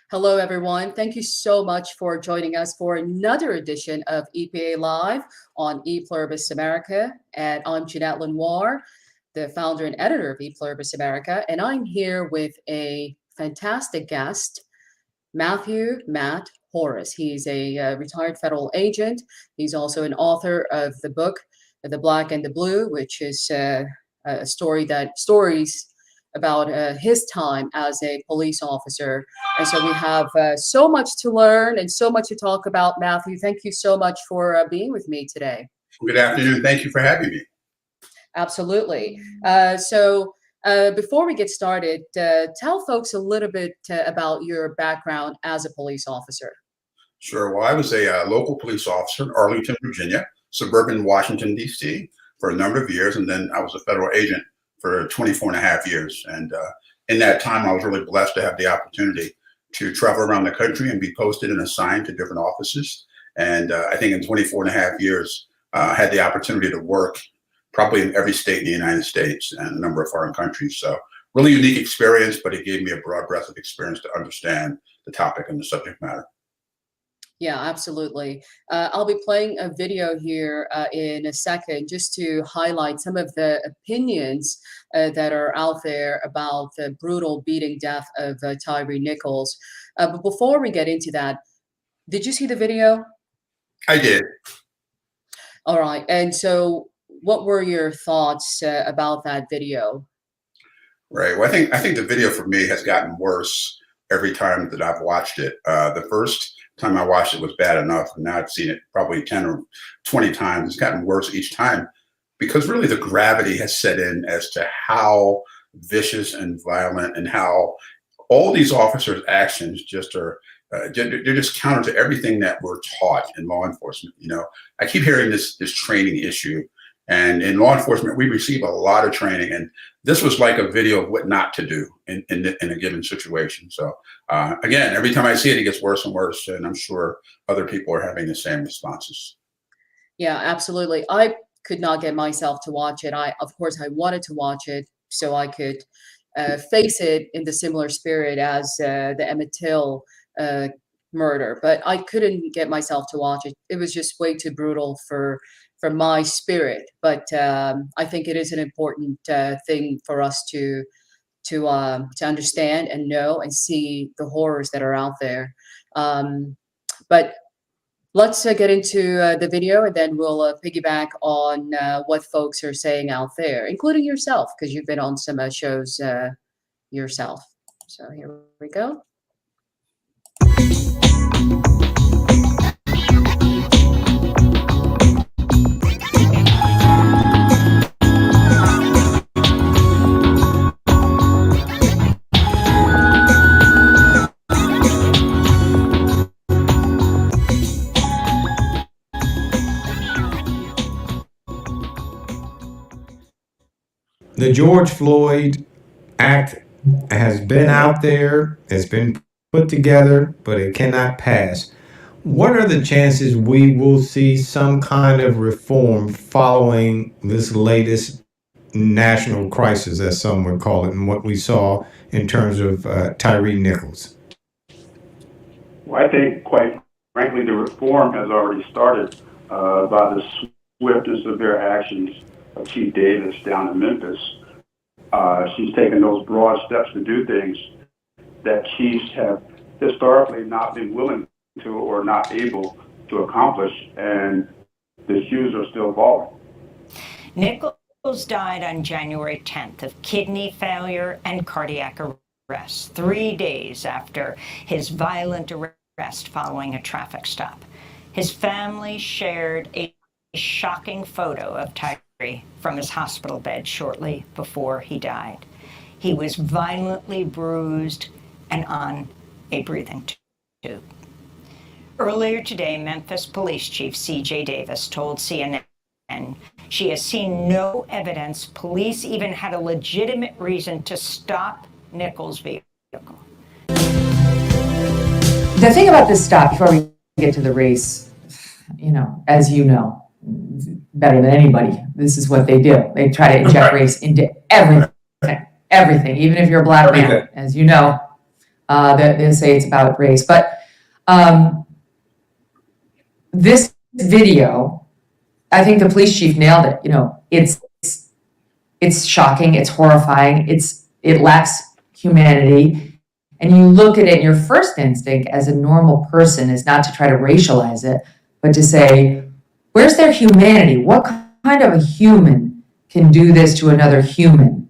Hello, everyone. Thank you so much for joining us for another edition of ePa Live on ePluribus America. And I'm Jeanette Lenoir, the founder and editor of ePluribus America. And I'm here with a fantastic guest, Matt Horace. He's a retired federal agent. He's also an author of the book, The Black and the Blue, which is stories about his time as a police officer. And so we have so much to learn and so much to talk about. Matthew, thank you so much for being with me today. Good afternoon. Thank you for having me. Absolutely. Before we get started, tell folks a little bit about your background as a police officer. Sure. Well, I was a local police officer in Arlington, Virginia, suburban Washington, D.C. for a number of years. And then I was a federal agent for 24 and a half years. And in that time, I was really blessed to have the opportunity to travel around the country and be posted and assigned to different offices. And I think in 24 and a half years, I had the opportunity to work probably in every state in the United States and a number of foreign countries. So really unique experience, but it gave me a broad breadth of experience to understand the topic and the subject matter. Yeah, absolutely. I'll be playing a video here in a second just to highlight some of the opinions that are out there about the brutal beating death of Tyre Nichols. But before we get into that, did you see the video? I did. All right. And so what were your thoughts about that video? Right. Well, I think the video for me has gotten worse every time that I've watched it. The first time I watched it was bad enough, and now I've seen it probably 10 or 20 times. It's gotten worse each time because really the gravity has set in as to how vicious and violent and how all these officers' actions just are they're just counter to everything that we're taught in law enforcement. You know, I keep hearing this training issue. And in law enforcement, we receive a lot of training, and this was like a video of what not to do in a given situation. So again, every time I see it, it gets worse and worse, and I'm sure other people are having the same responses. Yeah, absolutely. I could not get myself to watch it. Of course, I wanted to watch it so I could face it in the similar spirit as the Emmett Till murder, but I couldn't get myself to watch it. It was just way too brutal for my spirit. But I think it is an important thing for us to understand and know and see the horrors that are out there. But let's get into the video, and then we'll piggyback on what folks are saying out there, including yourself, because you've been on some shows yourself. So here we go. The George Floyd Act has been out there, it's been put together, but it cannot pass. What are the chances we will see some kind of reform following this latest national crisis, as some would call it, and what we saw in terms of Tyre Nichols? Well, I think, quite frankly, the reform has already started by the swift and severe actions of Chief Davis down in Memphis. She's taken those broad steps to do things that chiefs have historically not been willing to or not able to accomplish, and the shoes are still falling. Nichols died on January 10th of kidney failure and cardiac arrest, 3 days after his violent arrest following a traffic stop. His family shared a shocking photo of Tyre from his hospital bed shortly before he died. He was violently bruised and on a breathing tube. Earlier today, Memphis Police Chief C.J. Davis told CNN she has seen no evidence police even had a legitimate reason to stop Nichols' vehicle. The thing about this stop, before we get to the race, as you know, better than anybody, this is what they do. They try to inject race into everything, even if you're a black man, as you know. They'll say it's about race. But this video, I think the police chief nailed it. You know, it's shocking, it's horrifying, it lacks humanity. And you look at it, your first instinct as a normal person is not to try to racialize it, but to say, where's their humanity? What kind of a human can do this to another human?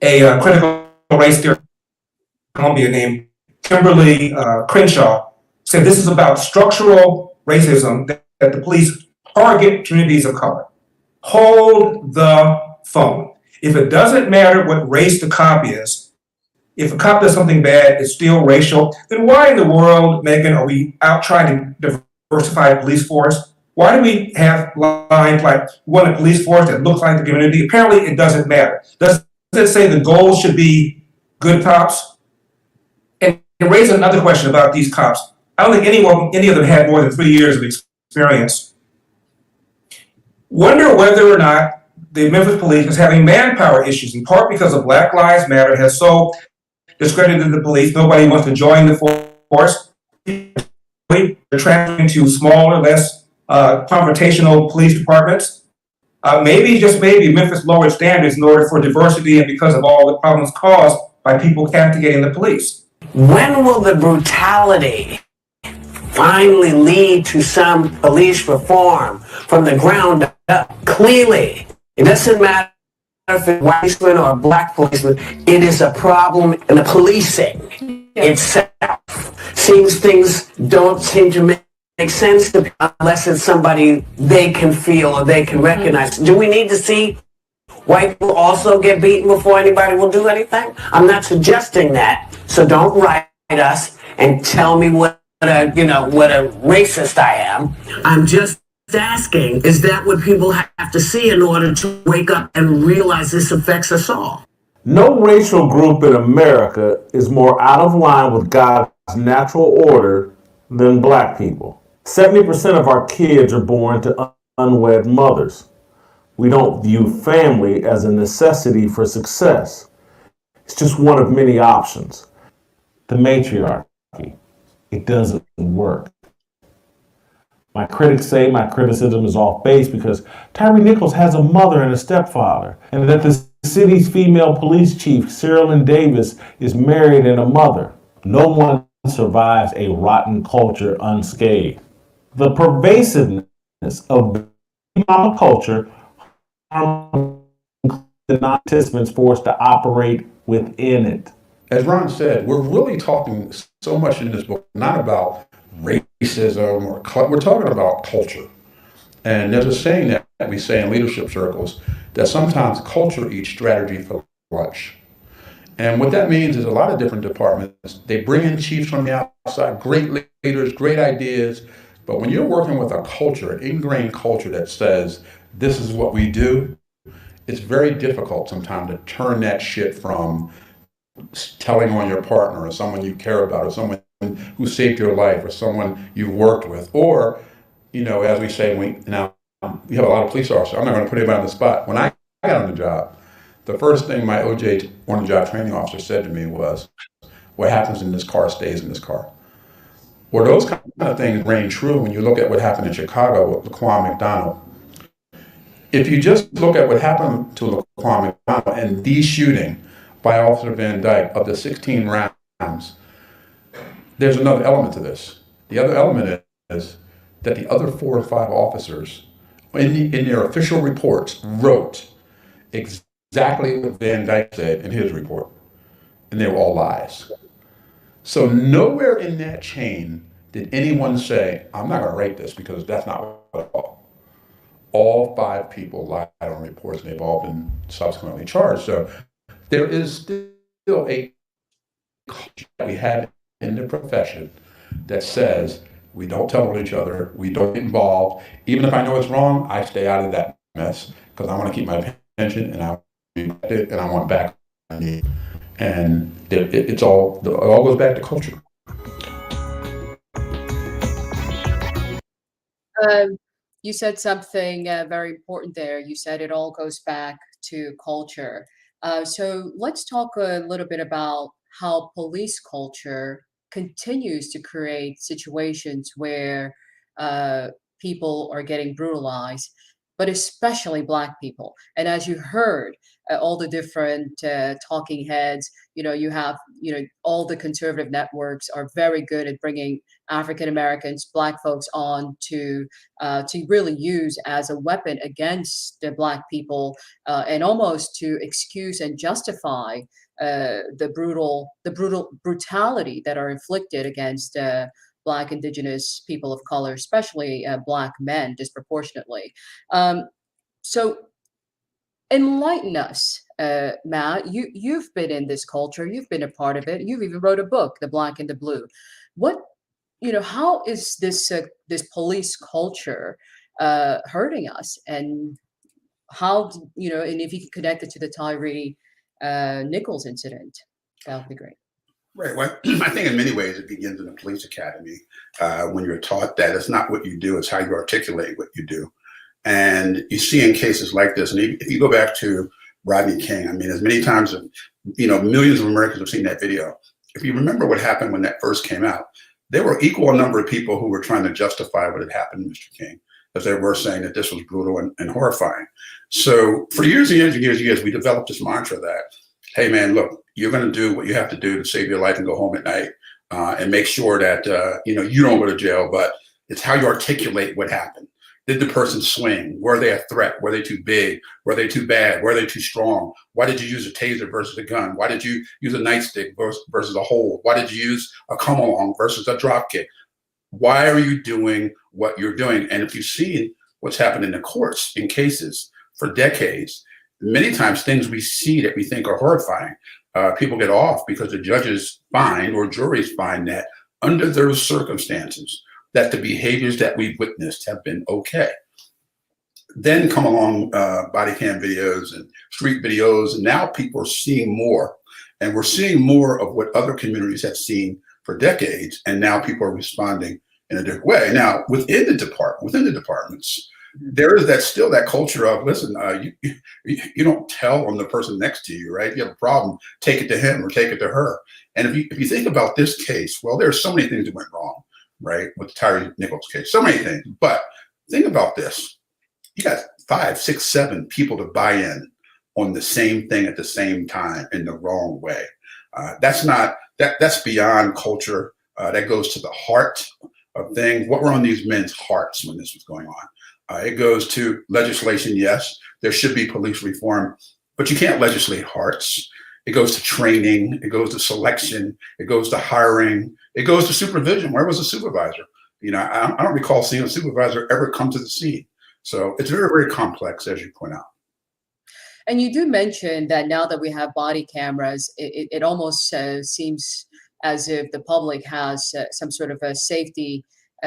A critical race theorist in Columbia named Kimberly Crenshaw said this is about structural racism that the police target communities of color. Hold the phone. If it doesn't matter what race the cop is, if a cop does something bad, it's still racial, then why in the world, Megan, are we out trying to diversify the police force? Why do we have lines like we want a police force that looks like the community? Apparently it doesn't matter. Does it say the goal should be good cops? And it raises another question about these cops. I don't think any of them had more than 3 years of experience. Wonder whether or not the Memphis police is having manpower issues, in part because of Black Lives Matter has so discredited the police. Nobody wants to join the force. They're transferring to smaller, less confrontational police departments. Maybe, just maybe, Memphis lowered standards in order for diversity and because of all the problems caused by people castigating the police. When will the brutality finally lead to some police reform from the ground up? Clearly, it doesn't matter if it's white policemen or black policemen, it is a problem in the policing itself. Seems things don't seem to make sense to unless it's somebody they can feel or they can recognize. Do we need to see white people also get beaten before anybody will do anything? I'm not suggesting that, so don't write us and tell me what a racist I am. I'm just asking, is that what people have to see in order to wake up and realize this affects us all? No racial group in America is more out of line with God's natural order than black people. 70% of our kids are born to unwed mothers. We don't view family as a necessity for success. It's just one of many options. The matriarchy. It doesn't work. My critics say my criticism is off base because Tyre Nichols has a mother and a stepfather, and that the city's female police chief, Carolyn Davis, is married and a mother. No one survives a rotten culture unscathed. The pervasiveness of mama culture harms the non-participants forced to operate within it. As Ron said, we're really talking so much in this book, not about racism or we're talking about culture. And there's a saying that we say in leadership circles that sometimes culture eats strategy for lunch. And what that means is a lot of different departments, they bring in chiefs from the outside, great leaders, great ideas. But when you're working with a culture, an ingrained culture that says, this is what we do, it's very difficult sometimes to turn that shit from telling on your partner or someone you care about or someone who saved your life or someone you've worked with. Or, as we say, we have a lot of police officers. I'm not going to put anybody on the spot. When I got on the job, the first thing my OJ on-the-job training officer said to me was, what happens in this car stays in this car. Well, those kind of things reign true when you look at what happened in Chicago with Laquan McDonald. If you just look at what happened to Laquan McDonald and the shooting by Officer Van Dyke of the 16 rounds, there's another element to this. The other element is that the other 4 or 5 officers in their official reports wrote exactly what Van Dyke said in his report, and they were all lies. So nowhere in that chain did anyone say, I'm not going to write this because that's not what all 5 people lied on reports, and they've all been subsequently charged. So there is still a culture that we have in the profession that says we don't tell on each other, we don't get involved. Even if I know it's wrong, I stay out of that mess because I want to keep my pension and I want back on me. And it all goes back to culture. You said something very important there. You said it all goes back to culture. So let's talk a little bit about how police culture continues to create situations where people are getting brutalized, but especially Black people. And as you heard, all the different talking heads, you have, all the conservative networks are very good at bringing African Americans, Black folks on to really use as a weapon against the Black people, and almost to excuse and justify the brutality that are inflicted against Black, Indigenous people of color, especially Black men disproportionately. So enlighten us, Matt. You've been in this culture. You've been a part of it. You've even wrote a book, The Black and the Blue. What, how is this police culture hurting us, and how, and if you could connect it to the Tyre Nichols incident, that would be great. Right. Well, I think in many ways it begins in the police academy when you're taught that it's not what you do, it's how you articulate what you do. And you see in cases like this, and if you go back to Rodney King, I mean, as many times, millions of Americans have seen that video. If you remember what happened when that first came out, there were equal number of people who were trying to justify what had happened to Mr. King, as they were saying that this was brutal and horrifying. So for years and years and years and years, we developed this mantra that, hey, man, look, you're going to do what you have to do to save your life and go home at night and make sure that, you don't go to jail, but it's how you articulate what happened. Did the person swing? Were they a threat? Were they too big? Were they too bad? Were they too strong? Why did you use a taser versus a gun? Why did you use a nightstick versus a hold? Why did you use a come along versus a drop kick? Why are you doing what you're doing? And if you've seen what's happened in the courts in cases for decades, many times things we see that we think are horrifying, people get off because the judges find or juries find that under those circumstances, that the behaviors that we've witnessed have been okay. Then come along body cam videos and street videos, and now people are seeing more. And we're seeing more of what other communities have seen for decades, and now people are responding in a different way. Now, within the departments, there is still that culture of, listen, you don't tell on the person next to you, right? If you have a problem, take it to him or take it to her. And if you think about this case, well, there are so many things that went wrong, right, with the Tyre Nichols case, so many things. But think about this. You got 5, 6, 7 people to buy in on the same thing at the same time in the wrong way. That's beyond culture. That goes to the heart of things. What were on these men's hearts when this was going on? It goes to legislation. Yes, there should be police reform, but you can't legislate hearts. It goes to training. It goes to selection. It goes to hiring. It goes to supervision. Where was the supervisor? I don't recall seeing a supervisor ever come to the scene. So it's very, very complex, as you point out. And you do mention that now that we have body cameras, it almost seems as if the public has some sort of a safety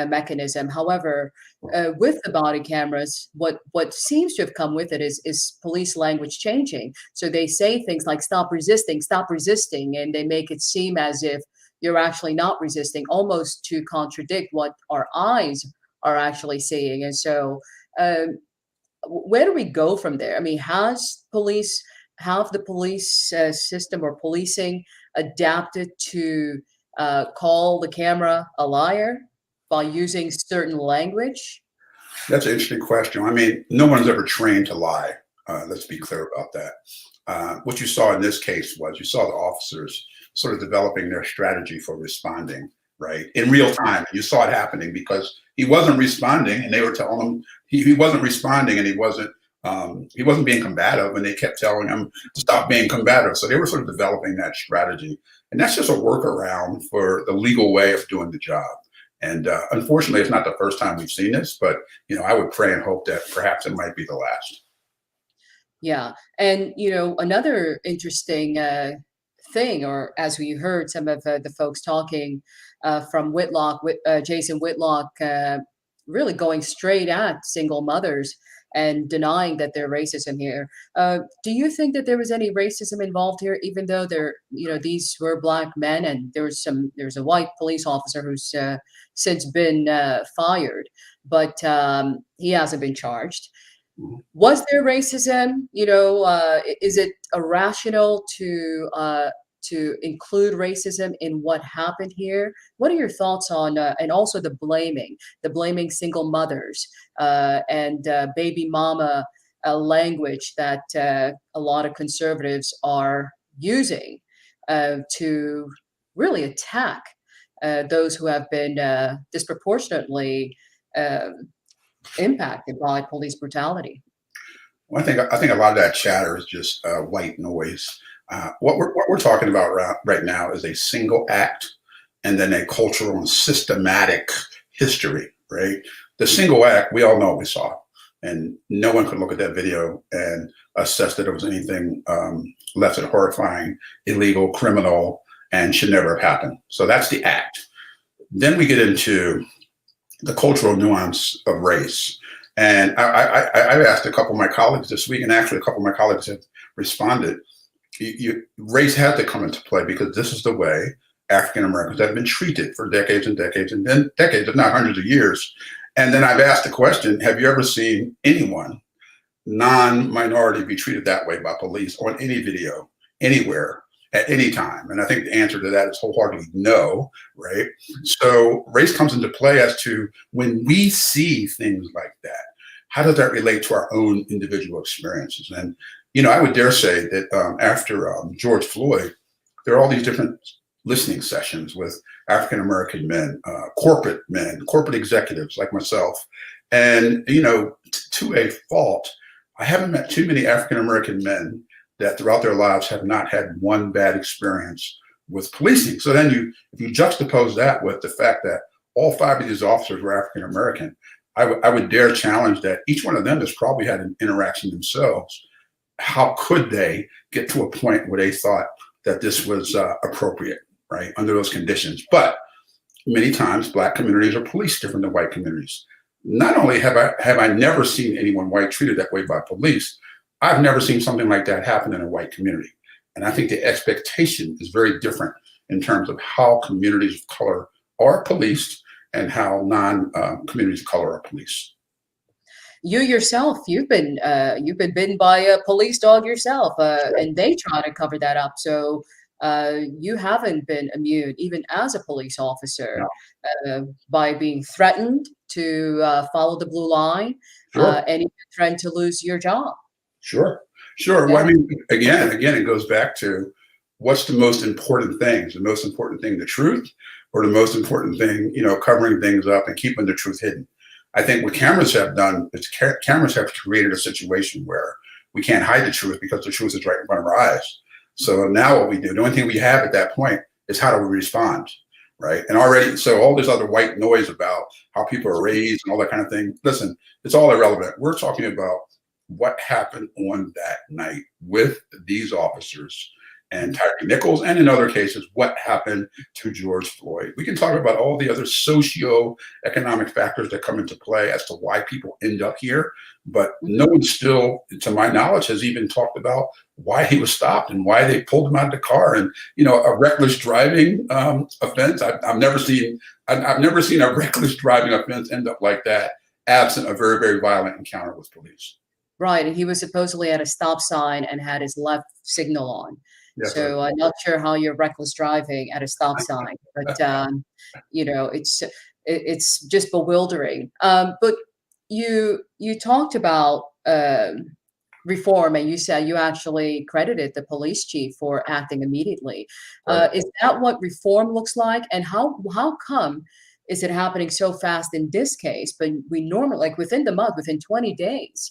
mechanism. However, with the body cameras, what seems to have come with it is police language changing. So they say things like stop resisting, and they make it seem as if you're actually not resisting, almost to contradict what our eyes are actually seeing. And so where do we go from there? I mean, have the police system or policing adapted to call the camera a liar by using certain language? That's an interesting question. I mean, no one's ever trained to lie. Let's be clear about that. What you saw in this case was you saw the officers sort of developing their strategy for responding, right, in real time. You saw it happening because he wasn't responding, and they were telling him he wasn't responding, and he wasn't being combative, and they kept telling him to stop being combative. So they were sort of developing that strategy, and that's just a workaround for the legal way of doing the job. And unfortunately, it's not the first time we've seen this, but I would pray and hope that perhaps it might be the last. Yeah, and another interesting thing, or as we heard some of the folks talking from Whitlock, Jason Whitlock, really going straight at single mothers and denying that there's racism here. Do you think that there was any racism involved here, even though these were Black men, and there's a white police officer who's since been fired, but he hasn't been charged? Was there racism? Is it irrational to to include racism in what happened here? What are your thoughts on, and also the blaming single mothers and baby mama language that a lot of conservatives are using to really attack those who have been disproportionately impacted by police brutality? Well, I think a lot of that chatter is just white noise. What we're talking about right now is a single act, and then a cultural and systematic history. Right, the single act, we all know what we saw, and no one could look at that video and assess that it was anything less than horrifying, illegal, criminal, and should never have happened. So that's the act. Then we get into the cultural nuance of race. And I've asked a couple of my colleagues this week, and actually a couple of my colleagues have responded. Race had to come into play because this is the way African Americans have been treated for decades and decades and then decades, if not hundreds of years. And then I've asked the question, have you ever seen anyone non-minority be treated that way by police on any video, anywhere, at any time? And I think the answer to that is wholeheartedly no, right? So race comes into play as to when we see things like that, how does that relate to our own individual experiences? And, you know, I would dare say that after George Floyd, there are all these different listening sessions with African-American men, corporate executives like myself. And, you know, to a fault, I haven't met too many African-American men that throughout their lives have not had one bad experience with policing. So then if you juxtapose that with the fact that all 5 of these officers were African-American, I would dare challenge that each one of them has probably had an interaction themselves. How could they get to a point where they thought that this was appropriate, right, under those conditions? But many times Black communities are policed different than white communities. Not only have I never seen anyone white treated that way by police, I've never seen something like that happen in a white community. And I think the expectation is very different in terms of how communities of color are policed and how non-communities of color are policed. You yourself, you've been bitten by a police dog yourself, and they try to cover that up. So you haven't been immune, even as a police officer, by being threatened to follow the blue line, and even threatened to lose your job. Sure. Yeah. Well, I mean, again, it goes back to what's the most important thing? Is the most important thing the truth, or the most important thing, you know, covering things up and keeping the truth hidden? I think what cameras have done is cameras have created a situation where we can't hide the truth because the truth is right in front of our eyes. So now what we do, the only thing we have at that point is how do we respond, right? And already, so all this other white noise about how people are raised and all that kind of thing, listen, it's all irrelevant. We're talking about what happened on that night with these officers and Tyre Nichols, and in other cases, what happened to George Floyd. We can talk about all the other socio-economic factors that come into play as to why people end up here, but no one still, to my knowledge, has even talked about why he was stopped and why they pulled him out of the car. And, you know, a reckless driving offense, I've never seen a reckless driving offense end up like that, absent a very, very violent encounter with police. Right, and he was supposedly at a stop sign and had his left signal on. Yes, So I'm not sure how you're reckless driving at a stop sign, but you know, it's just bewildering. But you talked about reform, and you said you actually credited the police chief for acting immediately. Right. Is that what reform looks like, and how come is it happening so fast in this case? But we normally, like within the month, within 20 days,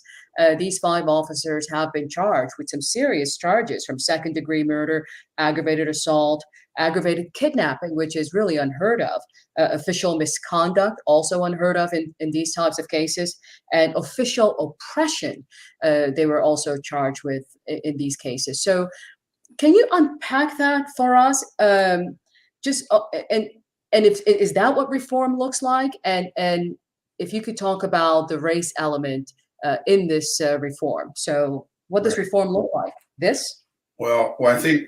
these 5 officers have been charged with some serious charges, from second-degree murder, aggravated assault, aggravated kidnapping, which is really unheard of, official misconduct, also unheard of in these types of cases, and official oppression, they were also charged with in these cases. So can you unpack that for us? And if is that what reform looks like? And if you could talk about the race element in this reform. So what does reform look like? This? Well, I think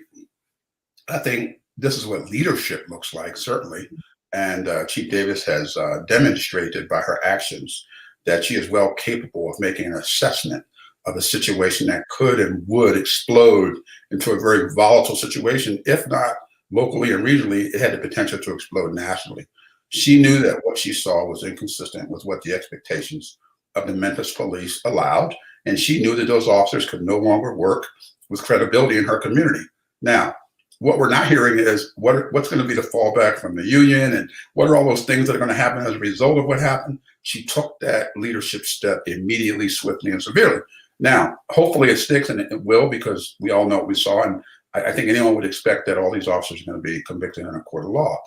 this is what leadership looks like, certainly. And Chief Davis has demonstrated by her actions that she is well capable of making an assessment of a situation that could and would explode into a very volatile situation, if not locally and regionally, it had the potential to explode nationally. She knew that what she saw was inconsistent with what the expectations of the Memphis police allowed, and she knew that those officers could no longer work with credibility in her community. Now, what we're not hearing is what's going to be the fallback from the union, and what are all those things that are going to happen as a result of what happened. She took that leadership step immediately, swiftly, and severely. Now, hopefully it sticks, and it will, because we all know what we saw, and I think anyone would expect that all these officers are going to be convicted in a court of law.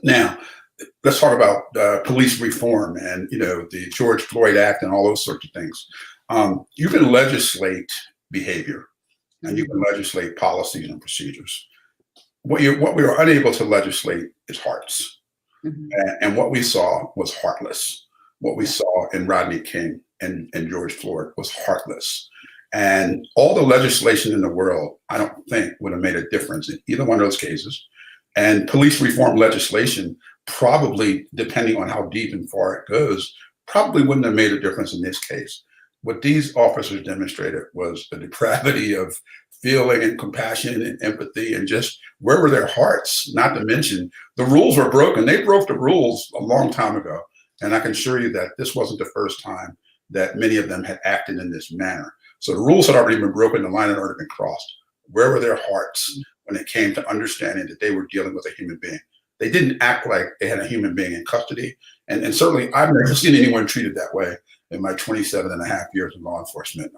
Now, let's talk about police reform and the George Floyd Act and all those sorts of things. You can legislate behavior, and you can legislate policies and procedures. What we are unable to legislate is hearts. And what we saw was heartless. What we saw in Rodney King and George Floyd was heartless. And all the legislation in the world, I don't think, would have made a difference in either one of those cases. And police reform legislation, probably, depending on how deep and far it goes, probably wouldn't have made a difference in this case. What these officers demonstrated was the depravity of feeling and compassion and empathy, and just where were their hearts? Not to mention the rules were broken. They broke the rules a long time ago. And I can assure you that this wasn't the first time that many of them had acted in this manner. So the rules had already been broken, the line had already been crossed. Where were their hearts when it came to understanding that they were dealing with a human being? They didn't act like they had a human being in custody. And certainly I've never seen anyone treated that way in my 27 and a half years of law enforcement,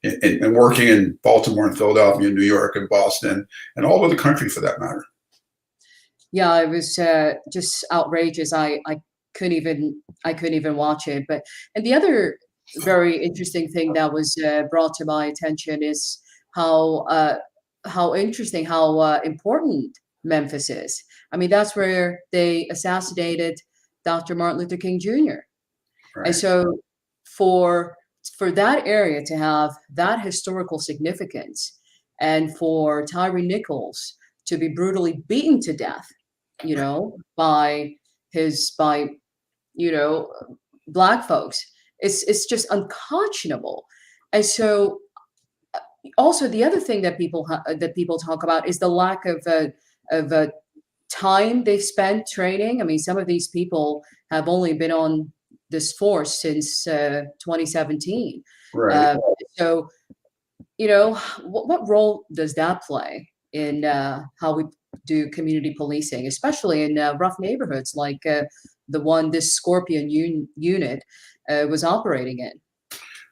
and working in Baltimore and Philadelphia, New York and Boston, and all over the country for that matter. Yeah, it was just outrageous. I couldn't even watch it. And the other very interesting thing that was brought to my attention is how interesting, how important Memphis is. I mean, that's where they assassinated Dr. Martin Luther King Jr. Right. And so for that area to have that historical significance, and for Tyre Nichols to be brutally beaten to death, by Black folks, it's just unconscionable. And so also the other thing that people talk about is the lack of time they've spent training. I mean, some of these people have only been on this force since 2017. Right. So, what role does that play in how we do community policing, especially in rough neighborhoods like the one this Scorpion unit was operating in?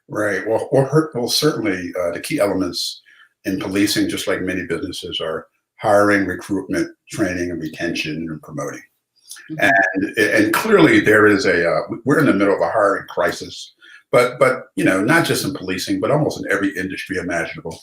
Right. Well, certainly the key elements in policing, just like many businesses, are hiring, recruitment, training, and retention, and promoting. And clearly there is we're in the middle of a hiring crisis, but not just in policing, but almost in every industry imaginable.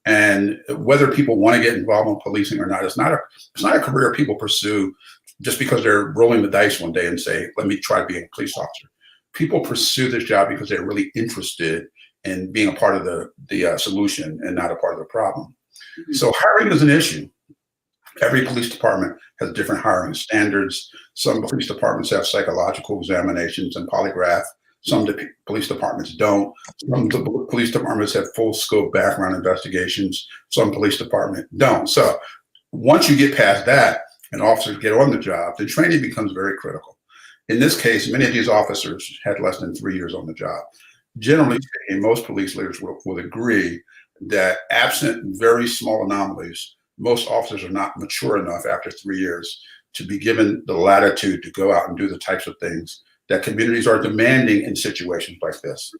And whether people want to get involved in policing or not, it's not a career people pursue just because they're rolling the dice one day and say, let me try being a police officer. People pursue this job because they're really interested in being a part of the solution and not a part of the problem. So hiring is an issue. Every police department has different hiring standards. Some police departments have psychological examinations and polygraph. Some police departments don't. Some police departments have full scope background investigations. Some police departments don't. So once you get past that and officers get on the job, the training becomes very critical. In this case, many of these officers had less than 3 years on the job. Generally speaking, most police leaders will agree that absent very small anomalies, most officers are not mature enough after 3 years to be given the latitude to go out and do the types of things that communities are demanding in situations like this.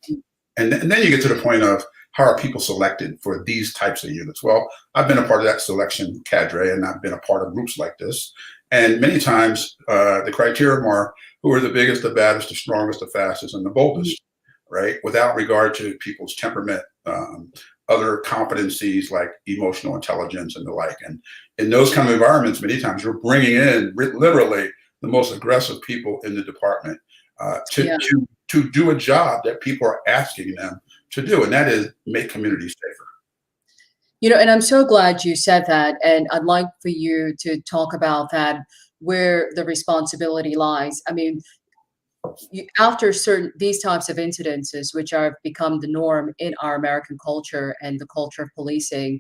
And then you get to the point of, how are people selected for these types of units? Well, I've been a part of that selection cadre, and I've been a part of groups like this. And many times the criteria are who are the biggest, the baddest, the strongest, the fastest, and the boldest, right? Without regard to people's temperament, other competencies like emotional intelligence and the like. And in those kind of environments, many times you're bringing in literally the most aggressive people in the department to do a job that people are asking them to do, and that is make communities safer. And I'm so glad you said that, and I'd like for you to talk about that, where the responsibility lies. I mean, after these types of incidences, which are become the norm in our American culture and the culture of policing,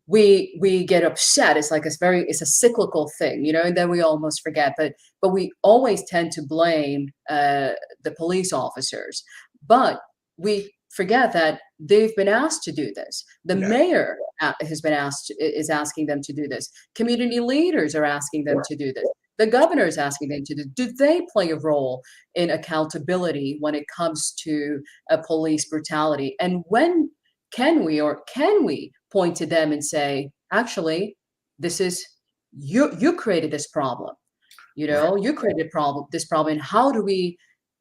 we get upset. It's like it's a cyclical thing, and then we almost forget. But we always tend to blame the police officers, but we forget that they've been asked to do this. The mayor is asking them to do this. Community leaders are asking them to do this. The governor is asking them to do. Do they play a role in accountability when it comes to police brutality? And when can we point to them and say, actually, this is you created this problem. You created this problem. And how do we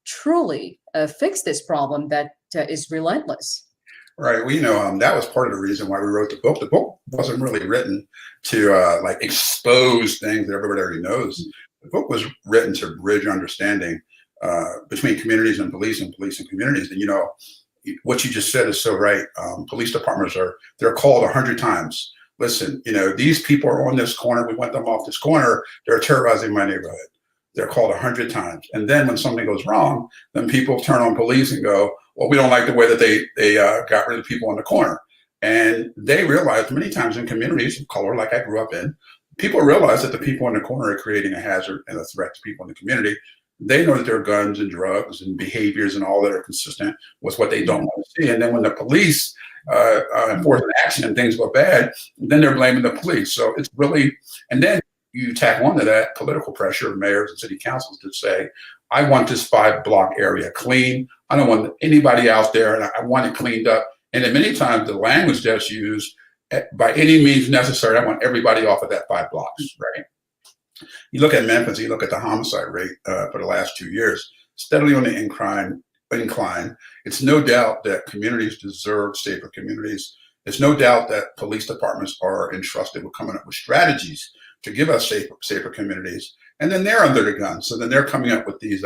truly fix this problem that is relentless? Right. Well, that was part of the reason why we wrote the book. The book wasn't really written to like expose things that everybody already knows. The book was written to bridge understanding between communities and police and communities. And what you just said is so right. Police departments they're called 100 times. Listen, these people are on this corner. We want them off this corner. They're terrorizing my neighborhood. They're called 100 times. And then when something goes wrong, then people turn on police and go, well, we don't like the way that they got rid of people on the corner. And they realize many times in communities of color, like I grew up in, people realize that the people in the corner are creating a hazard and a threat to people in the community. They know that there are guns and drugs and behaviors and all that are consistent with what they don't want to see. And then when the police enforce an action and things go bad, then they're blaming the police. So it's really, and then you tack onto that political pressure of mayors and city councils to say, I want this 5-block area clean. I don't want anybody out there, and I want it cleaned up. And then many times the language that's used, by any means necessary, I want everybody off of that 5 blocks, right? You look at Memphis, you look at the homicide rate for the last 2 years, steadily on the incline. It's no doubt that communities deserve safer communities. It's no doubt that police departments are entrusted with coming up with strategies to give us safer communities. And then they're under the gun. So then they're coming up with these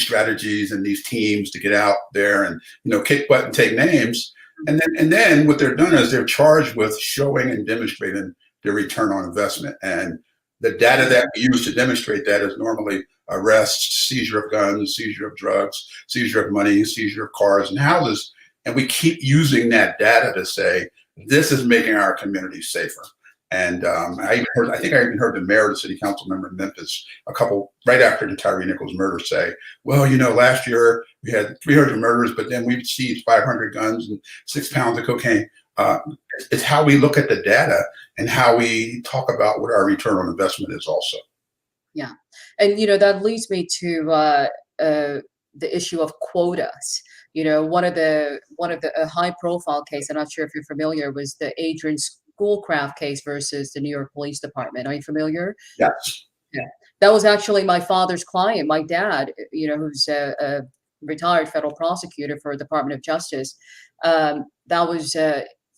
strategies and these teams to get out there and, kick butt and take names. And then what they're doing is they're charged with showing and demonstrating their return on investment. And the data that we use to demonstrate that is normally arrests, seizure of guns, seizure of drugs, seizure of money, seizure of cars and houses. And we keep using that data to say, this is making our community safer. And I think I even heard the mayor of the city council member in Memphis right after the Tyre Nichols murder say, well, last year we had 300 murders, but then we seized 500 guns and 6 pounds of cocaine. It's how we look at the data and how we talk about what our return on investment is also. Yeah. And, that leads me to the issue of quotas. One of the high profile case, I'm not sure if you're familiar, was the Adrian Schoolcraft case versus the New York Police Department. Are you familiar? Yes. Yeah. That was actually my father's client, my dad, who's a retired federal prosecutor for the Department of Justice. That was,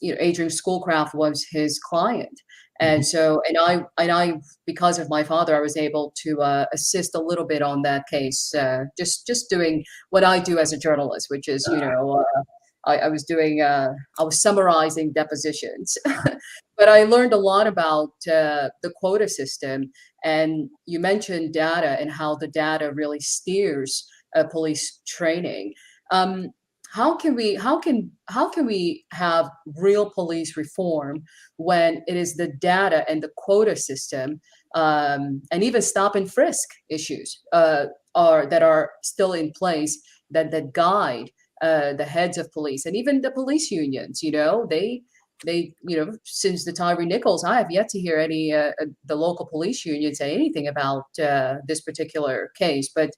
Adrian Schoolcraft was his client. And so, and I, because of my father, I was able to assist a little bit on that case, just doing what I do as a journalist, which is, I was summarizing depositions, but I learned a lot about the quota system. And you mentioned data and how the data really steers police training. How can we have real police reform when it is the data and the quota system and even stop and frisk issues that are still in place that guide the heads of police and even the police unions? They since the Tyre Nichols, I have yet to hear any the local police union say anything about this particular case. But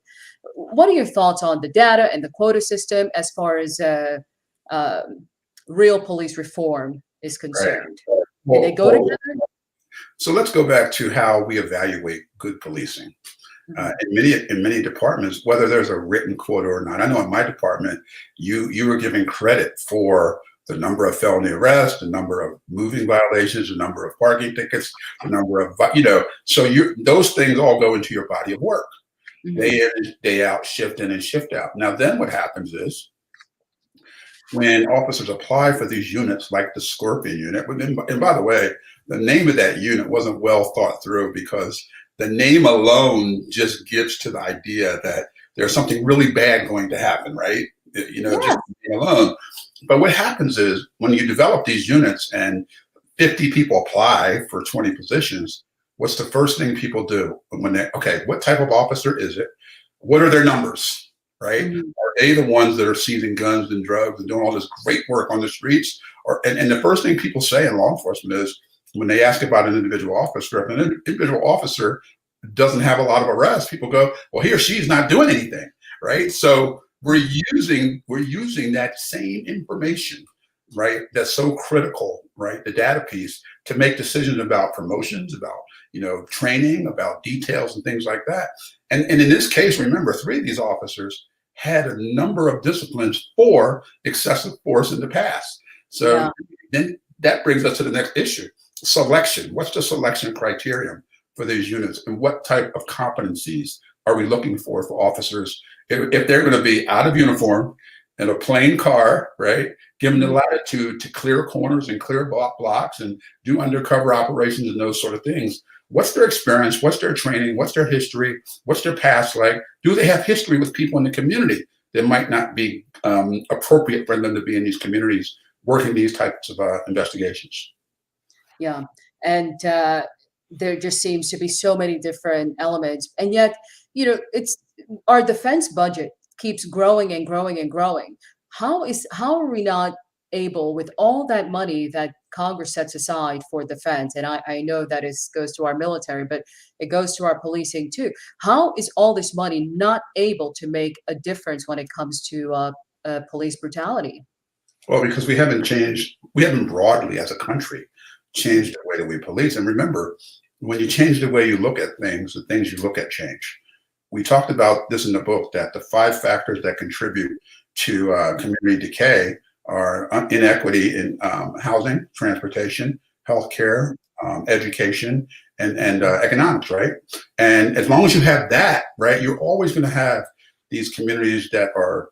what are your thoughts on the data and the quota system as far as real police reform is concerned? Right. Do they go together? So let's go back to how we evaluate good policing. In many departments, whether there's a written quota or not. I know in my department, you were given credit for the number of felony arrests, the number of moving violations, the number of parking tickets, the number of, so those things all go into your body of work. Day in, day out, shift in and shift out. Now, then what happens is when officers apply for these units, like the Scorpion unit, and by the way, the name of that unit wasn't well thought through because the name alone just gives to the idea that there's something really bad going to happen, right? You know, just the name alone. But what happens is when you develop these units and 50 people apply for 20 positions, what's the first thing people do when they, okay, what type of officer is it? What are their numbers, right? Are they the ones that are seizing guns and drugs and doing all this great work on the streets? And the first thing people say in law enforcement is when they ask about an individual officer, if an individual officer doesn't have a lot of arrests, people go, well, he or she's not doing anything, right? So we're using that same information, right? That's so critical, right? The data piece to make decisions about promotions, about, you know, training, about details and things like that. And in this case, remember, 3 of these officers had a number of disciplines for excessive force in the past. So then that brings us to the next issue, selection. What's the selection criterion for these units, and what type of competencies are we looking for officers if they're going to be out of uniform in a plain car, right? Given the latitude to clear corners and clear blocks and do undercover operations and those sort of things. What's their experience? What's their training? What's their history? What's their past like? Do they have history with people in the community that might not be appropriate for them to be in these communities working these types of investigations? Yeah. And there just seems to be so many different elements. And yet, you know, it's our defense budget keeps growing and growing and growing. How are we not able, with all that money that Congress sets aside for defense, and I know that goes to our military, but it goes to our policing too. How is all this money not able to make a difference when it comes to police brutality? Well, because we haven't broadly as a country changed the way that we police. And remember, when you change the way you look at things, the things you look at change. We talked about this in the book, that the 5 factors that contribute to community decay are inequity in housing, transportation, healthcare, education, and economics, right? And as long as you have that, right, you're always going to have these communities that are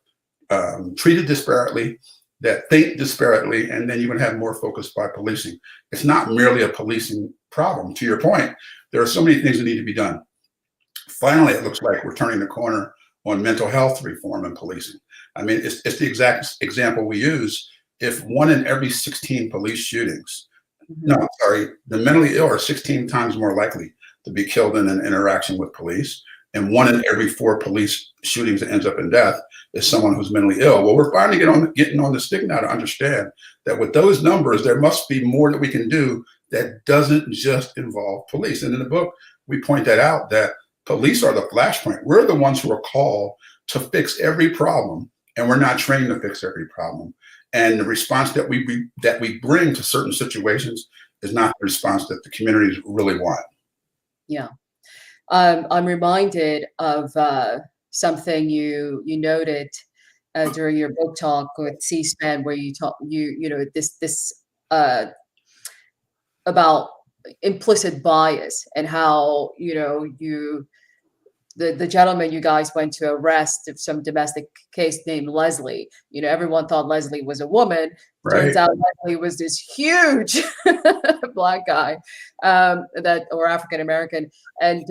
treated disparately, that think disparately, and then you're going to have more focus by policing. It's not merely a policing problem. To your point, there are so many things that need to be done. Finally, it looks like we're turning the corner on mental health reform and policing. I mean, it's the exact example we use. If 1 in every 16 police shootings, the mentally ill are 16 times more likely to be killed in an interaction with police, and 1 in every 4 police shootings that ends up in death is someone who's mentally ill. Well, we're finally getting on the stick now to understand that with those numbers, there must be more that we can do that doesn't just involve police. And in the book, we point that out, that police are the flashpoint. We're the ones who are called to fix every problem, and we're not trained to fix every problem. And the response that we bring to certain situations is not the response that the communities really want. Yeah. I'm reminded of something you noted during your book talk with C-SPAN, where you talk this about implicit bias, and how the gentleman you guys went to arrest of some domestic case named Leslie. Everyone thought Leslie was a woman. Right. Turns out Leslie was this huge black guy or African American, and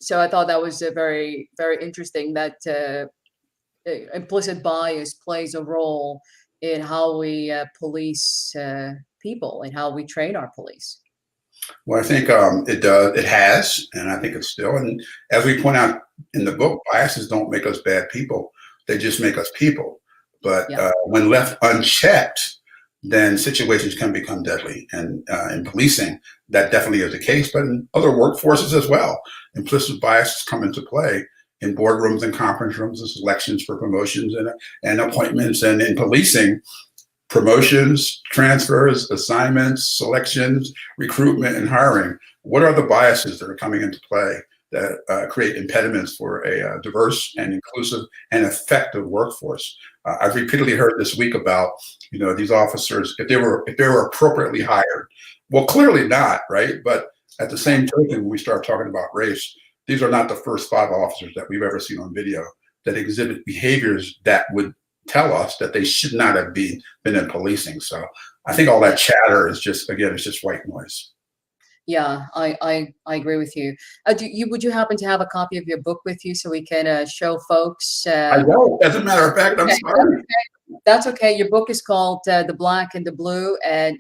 so I thought that was a very, very interesting that implicit bias plays a role in how we police people and how we train our police. Well, I think it does. It has, and I think it's still. And as we point out in the book, biases don't make us bad people; they just make us people. But when left unchecked, then situations can become deadly. And in policing, that definitely is the case. But in other workforces as well, implicit biases come into play in boardrooms and conference rooms, and selections for promotions and appointments. And in policing, promotions, transfers, assignments, selections, recruitment, and hiring. What are the biases that are coming into play that create impediments for a diverse and inclusive and effective workforce? I've repeatedly heard this week about, these officers, if they were appropriately hired. Well, clearly not, right? But at the same token, when we start talking about race, these are not the first 5 officers that we've ever seen on video that exhibit behaviors that would tell us that they should not have been in policing. So I think all that chatter is just white noise. Yeah, I agree with you. Would you happen to have a copy of your book with you so we can show folks? I don't. As a matter of fact, I'm Okay, sorry. that's okay. Your book is called The Black and the Blue, and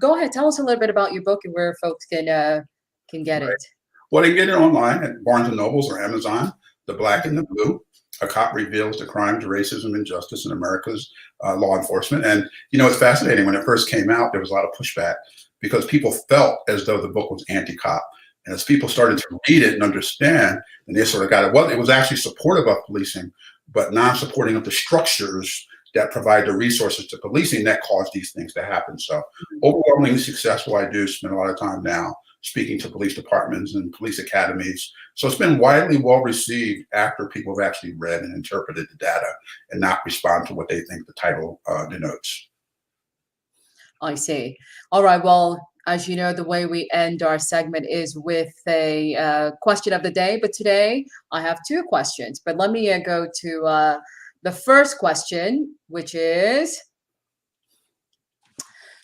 go ahead, tell us a little bit about your book and where folks can get Right. it. Well, you can get it online at Barnes and Nobles or Amazon. The Black and the Blue. A cop reveals the crimes, racism, and justice in America's law enforcement. And it's fascinating. When it first came out, there was a lot of pushback because people felt as though the book was anti-cop. And as people started to read it and understand, and they sort of got it. Well, it was actually supportive of policing, but non-supporting of the structures that provide the resources to policing that cause these things to happen. So overwhelmingly successful. I do spend a lot of time now speaking to police departments and police academies. So it's been widely well received after people have actually read and interpreted the data and not respond to what they think the title denotes. I see. All right. Well, as you know, the way we end our segment is with a question of the day. But today I have two questions. But let me go to the first question, which is,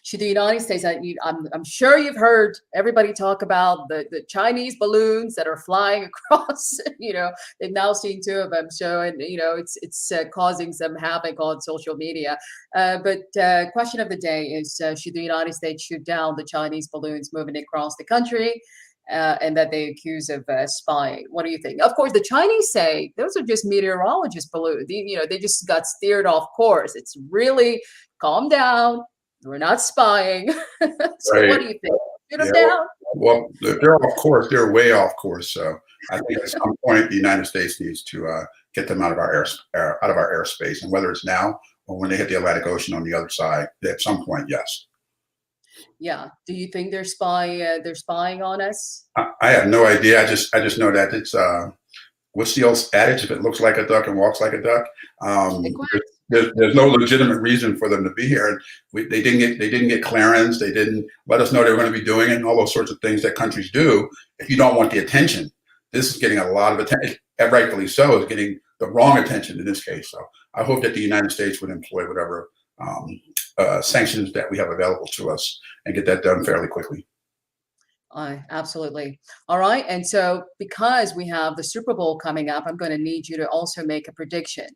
should the United States, I'm sure you've heard everybody talk about the Chinese balloons that are flying across, they've now seen two of them. So, and, it's causing some havoc on social media. But question of the day is, should the United States shoot down the Chinese balloons moving across the country? And that they accuse of spying. What do you think? Of course, the Chinese say those are just meteorologist balloons. They just got steered off course. It's really calm down. We're not spying. So Right. what do you think? Shoot them Yeah, down? well, they're off course. They're way off course. So I think at some point the United States needs to get them out of our airspace, and whether it's now or when they hit the Atlantic Ocean on the other side, at some point, yes. Yeah. Do you think they're spying on us? I have no idea. I just know that it's what's the old adage? If it looks like a duck and walks like a duck, there's no legitimate reason for them to be here. They didn't get clearance. They didn't let us know they were going to be doing it, and all those sorts of things that countries do. If you don't want the attention, this is getting a lot of attention, and rightfully so. Is getting the wrong attention in this case. So I hope that the United States would employ whatever sanctions that we have available to us and get that done fairly quickly. Absolutely. All right. And so because we have the Super Bowl coming up, I'm going to need you to also make a prediction.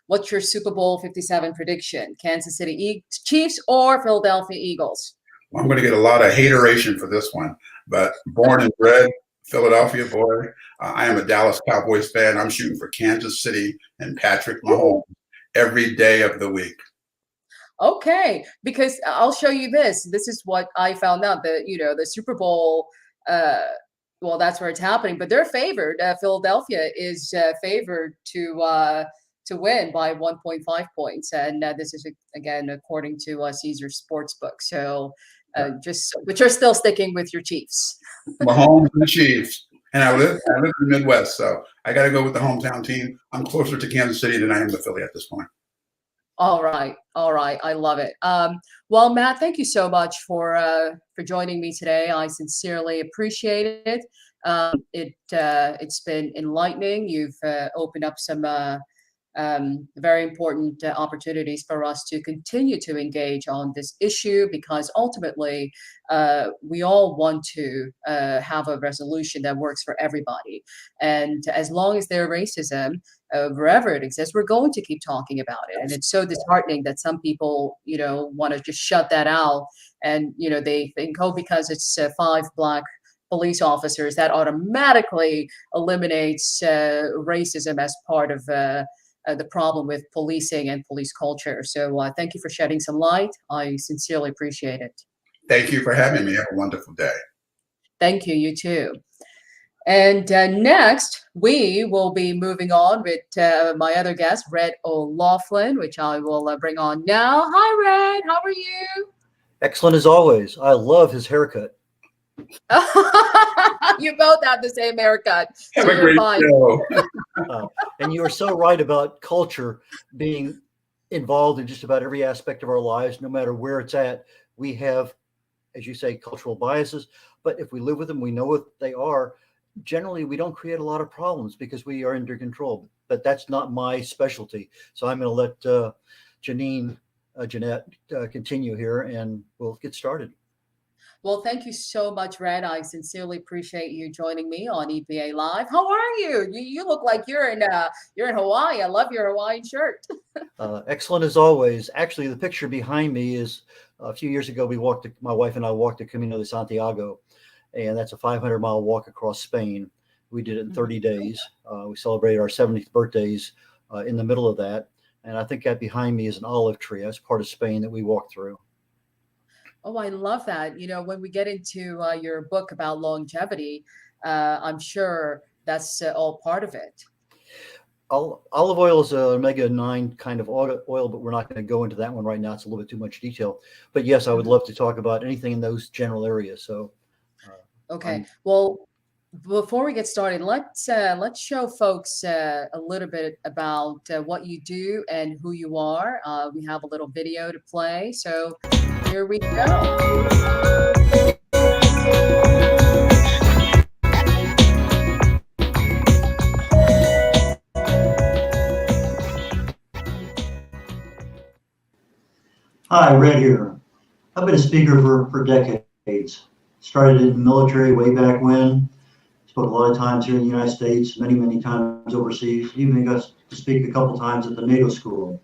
What's your Super Bowl 57 prediction? Kansas City Chiefs or Philadelphia Eagles? Well, I'm going to get a lot of hateration for this one, but born and bred Philadelphia boy, I am a Dallas Cowboys fan. I'm shooting for Kansas City and Patrick Mahomes every day of the week. Okay, because I'll show you this. This is what I found out that, the Super Bowl, well, that's where it's happening, but they're favored. Philadelphia is favored to win by 1.5 points. And this is, again, according to Caesar's Sportsbook. So but you're still sticking with your Chiefs. Mahomes and the Chiefs. And I live in the Midwest, so I got to go with the hometown team. I'm closer to Kansas City than I am to Philly at this point. All right. I love it. Well, Matt, thank you so much for joining me today. I sincerely appreciate it. It's been enlightening. You've opened up some very important opportunities for us to continue to engage on this issue, because ultimately we all want to have a resolution that works for everybody. And as long as there's racism, wherever it exists, we're going to keep talking about it. And it's so disheartening that some people, want to just shut that out. And, they think, oh, because it's 5 Black police officers, that automatically eliminates racism as part of the problem with policing and police culture. So thank you for shedding some light. I sincerely appreciate it. Thank you for having me. Have a wonderful day. Thank you. You too. And next, we will be moving on with my other guest, Red O'Loughlin, which I will bring on now. Hi, Red. How are you? Excellent as always. I love his haircut. You both have the same haircut. Have So a you're great fine. show. And you are so right about culture being involved in just about every aspect of our lives, no matter where it's at. We have, as you say, cultural biases, but if we live with them, we know what they are. Generally, we don't create a lot of problems because we are under control, but that's not my specialty. So I'm going to let Jeanette continue here and we'll get started. Well, thank you so much, Red. I sincerely appreciate you joining me on EPA Live. How are you? You look like you're in Hawaii. I love your Hawaiian shirt. Excellent as always. Actually, the picture behind me is a few years ago. My wife and I walked the Camino de Santiago, and that's a 500-mile walk across Spain. We did it in 30 days. We celebrated our 70th birthdays in the middle of that. And I think that behind me is an olive tree. That's part of Spain that we walked through. Oh, I love that. When we get into your book about longevity, I'm sure that's all part of it. Olive oil is an omega-9 kind of oil, but we're not going to go into that one right now. It's a little bit too much detail. But yes, I would love to talk about anything in those general areas. So, Okay. Well, before we get started, let's show folks a little bit about what you do and who you are. We have a little video to play, so here we go. Hi, Red here. I've been a speaker for decades. Started in the military way back when. Spoke a lot of times here in the United States, many times overseas. Even got to speak a couple times at the NATO school.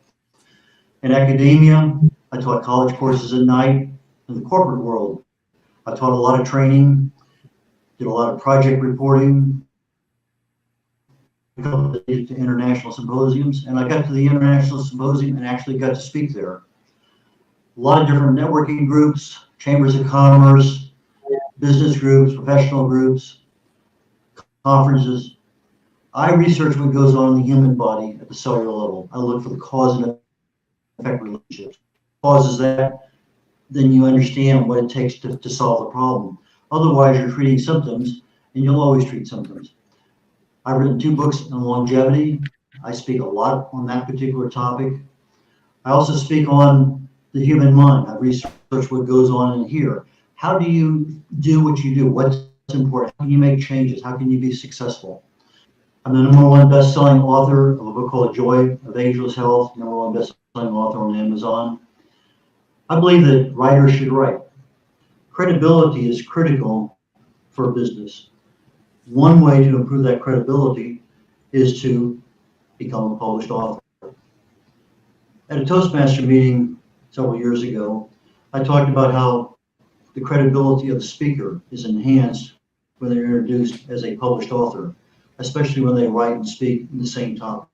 In academia, I taught college courses at night. In the corporate world, I taught a lot of training, did a lot of project reporting, a couple of days to international symposiums, and I got to the international symposium and actually got to speak there. A lot of different networking groups, chambers of commerce, business groups, professional groups, conferences. I research what goes on in the human body at the cellular level. I look for the cause and effect relationships. Causes that, then you understand what it takes to solve the problem. Otherwise, you're treating symptoms, and you'll always treat symptoms. I've written 2 books on longevity. I speak a lot on that particular topic. I also speak on the human mind. I research what goes on in here. How do you do what you do? What's important? How can you make changes? How can you be successful? I'm the #1 best-selling author of a book called Joy of Ageless Health, #1 best-selling author on Amazon. I believe that writers should write. Credibility is critical for business. One way to improve that credibility is to become a published author. At a Toastmaster meeting several years ago, I talked about how the credibility of the speaker is enhanced when they're introduced as a published author, especially when they write and speak in the same topic.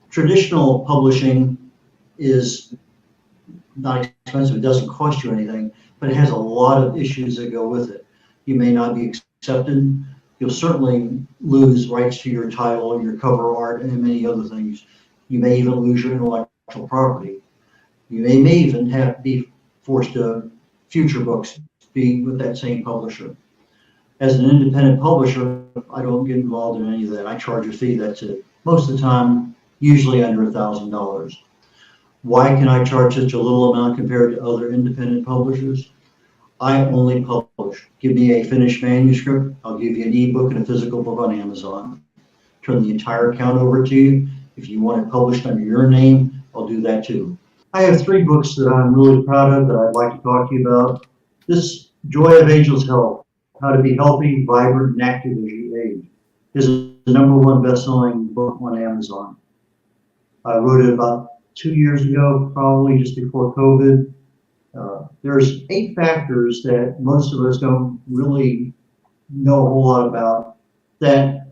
Traditional publishing is not expensive, it doesn't cost you anything, but it has a lot of issues that go with it. You may not be accepted. You'll certainly lose rights to your title, your cover art, and many other things. You may even lose your intellectual property. You may even be forced to future books be with that same publisher. As an independent publisher, I don't get involved in any of that. I charge a fee, that's it. Most of the time, usually under $1,000. Why can I charge such a little amount compared to other independent publishers? I only publish. Give me a finished manuscript, I'll give you an ebook and a physical book on Amazon. Turn the entire account over to you. If you want it published under your name, I'll do that too. I have 3 books that I'm really proud of that I'd like to talk to you about. This Joy of Ageless Health, How to Be Healthy, Vibrant, and Active as You Age, is the #1 best-selling book on Amazon. I wrote it about 2 years ago, probably just before COVID. There's 8 factors that most of us don't really know a whole lot about, that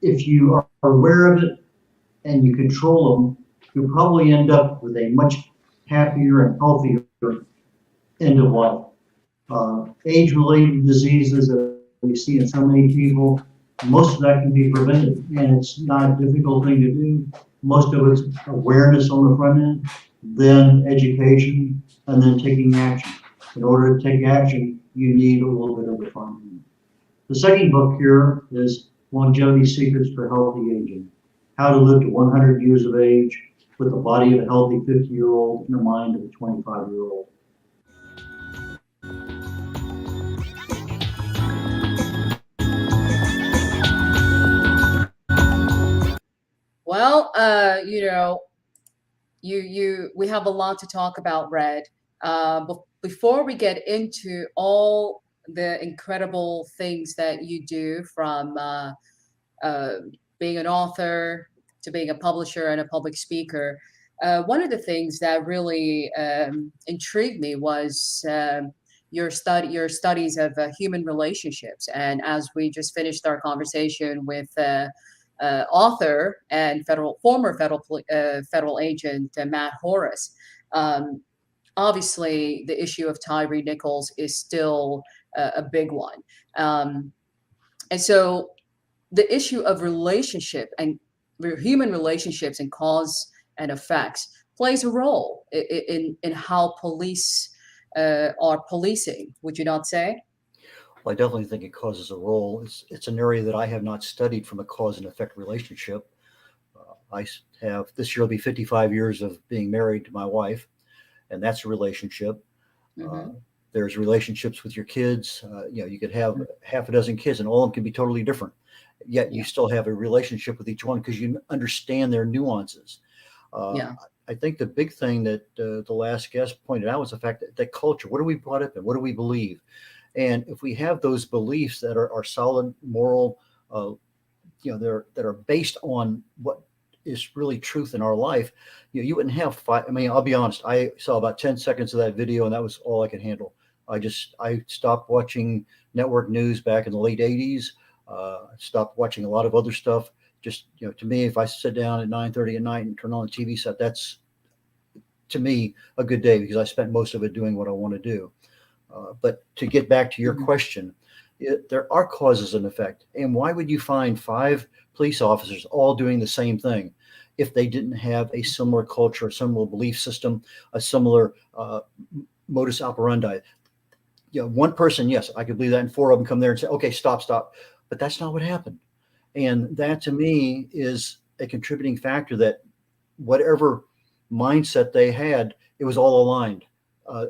if you are aware of it and you control them, you'll probably end up with a much happier and healthier end of life. Age-related diseases that we see in so many people, most of that can be prevented, and it's not a difficult thing to do. Most of it's awareness on the front end, then education, and then taking action. In order to take action, you need a little bit of the front end. The second book here is Longevity Secrets for Healthy Aging, How to Live to 100 Years of Age with the body of a healthy 50-year-old and the mind of a 25-year-old. Well, we have a lot to talk about, Red. before we get into all the incredible things that you do, from uh, being an author to being a publisher and a public speaker, one of the things that really intrigued me was your studies of human relationships. And as we just finished our conversation with author and federal agent Matt Horace, obviously the issue of Tyre Nichols is still a big one. And so the issue of relationship and human relationships and cause and effects plays a role in how police are policing. Would you not say? Well, I definitely think it causes a role. It's an area that I have not studied from a cause and effect relationship. I have, this year will be 55 years of being married to my wife, and that's a relationship. Mm-hmm. There's relationships with your kids. You could have half a dozen kids and all of them can be totally different. Yet you still have a relationship with each one because you understand their nuances. I think the big thing that the last guest pointed out was the fact that culture, what are we brought up in? What do we believe? And if we have those beliefs that are solid, moral, that are based on what is really truth in our life, you wouldn't have five. I mean, I'll be honest. I saw about 10 seconds of that video, and that was all I could handle. I stopped watching network news back in the late 80s. Stopped watching a lot of other stuff. Just, to me, if I sit down at 9:30 at night and turn on the TV set, that's, to me, a good day because I spent most of it doing what I want to do. But to get back to your question, there are causes and effect. And why would you find 5 police officers all doing the same thing if they didn't have a similar culture, a similar belief system, a similar modus operandi? One person, yes, I could believe that, and 4 of them come there and say, okay, stop. But that's not what happened. And that, to me, is a contributing factor that whatever mindset they had, it was all aligned.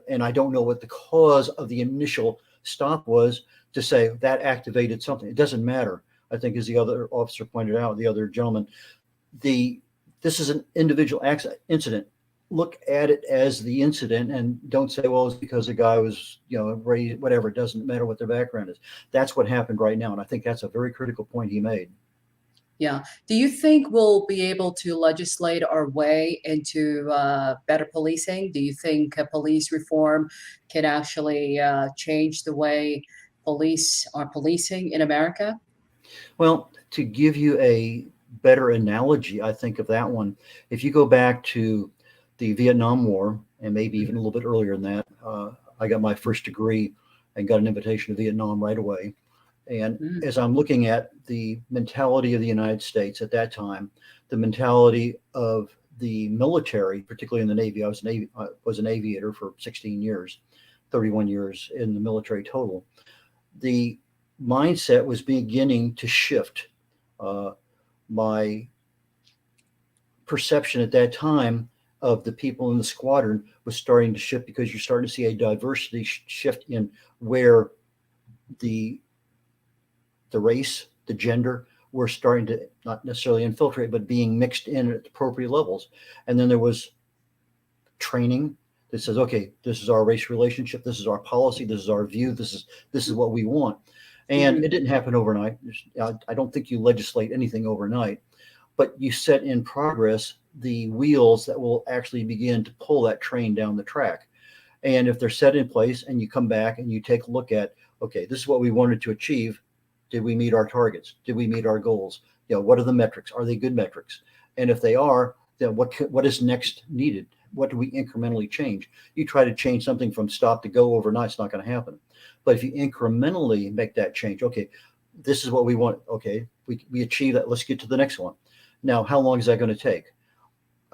And I don't know what the cause of the initial stop was to say that activated something. It doesn't matter. I think, as the other officer pointed out, the other gentleman, this is an individual incident. Look at it as the incident and don't say, well, it's because the guy was, raised, whatever. It doesn't matter what their background is. That's what happened right now. And I think that's a very critical point he made. Yeah. Do you think we'll be able to legislate our way into better policing? Do you think police reform can actually change the way police are policing in America? Well, to give you a better analogy, I think of that one. If you go back to the Vietnam War, and maybe even a little bit earlier than that, I got my first degree and got an invitation to Vietnam right away. And as I'm looking at the mentality of the United States at that time, the mentality of the military, particularly in the Navy, I was an aviator for 16 years, 31 years in the military total. The mindset was beginning to shift. My perception at that time of the people in the squadron was starting to shift because you're starting to see a diversity shift in where the race, the gender, were starting to not necessarily infiltrate, but being mixed in at appropriate levels. And then there was training that says, okay, this is our race relationship, this is our policy, this is our view, this is what we want. And it didn't happen overnight. I don't think you legislate anything overnight, but you set in progress the wheels that will actually begin to pull that train down the track. And if they're set in place and you come back and you take a look at, okay, this is what we wanted to achieve. Did we meet our targets? Did we meet our goals? What are the metrics? Are they good metrics? And if they are, then what is next needed? What do we incrementally change? You try to change something from stop to go overnight, it's not going to happen. But if you incrementally make that change, okay, this is what we want. Okay, we achieve that. Let's get to the next one. Now, how long is that going to take?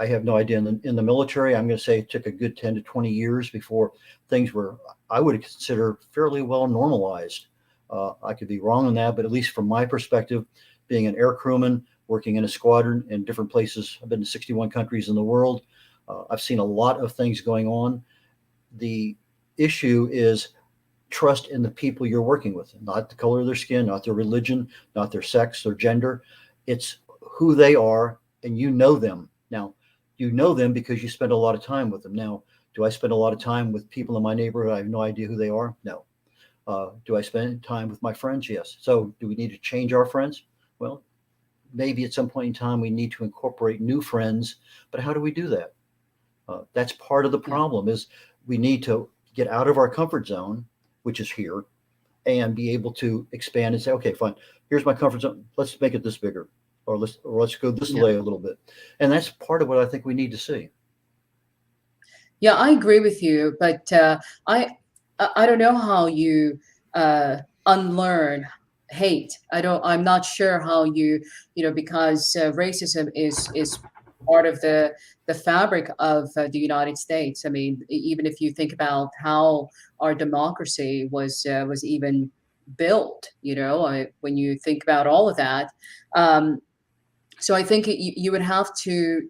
I have no idea. In the military, I'm going to say it took a good 10 to 20 years before things were, I would consider, fairly well normalized. I could be wrong on that, but at least from my perspective, being an air crewman, working in a squadron in different places, I've been to 61 countries in the world. I've seen a lot of things going on. The issue is trust in the people you're working with, not the color of their skin, not their religion, not their sex or gender. It's who they are, and you know them. Now, you know them because you spend a lot of time with them. Now, Do I spend a lot of time with people in my neighborhood? I have no idea who they are. No. Do I spend time with my friends? Yes. So do we need to change our friends? Well, maybe at some point in time we need to incorporate new friends, but how do we do that? That's part of the problem is we need to get out of our comfort zone, which is here, and be able to expand and say, okay, fine, here's my comfort zone. Let's make it this bigger, or let's go this way a little bit. And that's part of what I think we need to see. Yeah, I agree with you, but I don't know how you unlearn hate. I'm not sure how because racism is part of the fabric of the United States. I mean, even if you think about how our democracy was even built, when you think about all of that. So I think you would have to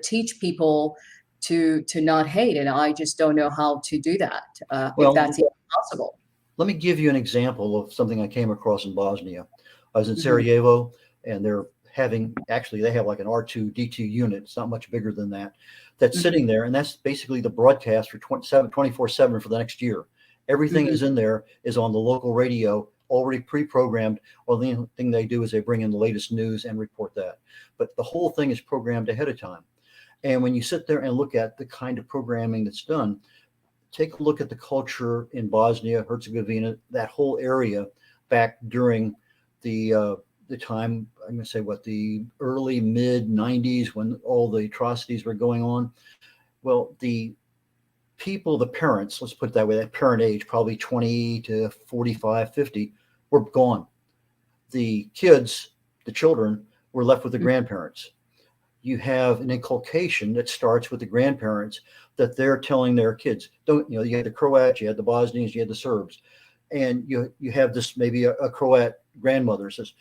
teach people to not hate, and I just don't know how to do that, if that's even possible. Let me give you an example of something I came across in Bosnia. I was in Mhm. Sarajevo, and they have like an R2D2 unit. It's not much bigger than that. That's Mhm. sitting there, and that's basically the broadcast for 24/7 for the next year. Everything Mhm. is in there, is on the local radio, already pre-programmed. Well, the only thing they do is they bring in the latest news and report that. But the whole thing is programmed ahead of time. And when you sit there and look at the kind of programming that's done, take a look at the culture in Bosnia, Herzegovina, that whole area back during the time, I'm going to say the early mid 90s when all the atrocities were going on. Well, the people, the parents, let's put it that way, that parent age, probably 20 to 45, 50, were gone. The kids, the children, were left with the grandparents. You have an inculcation that starts with the grandparents that they're telling their kids, you had the Croats, you had the Bosnians, you had the Serbs, and you have this, maybe a Croat grandmother says,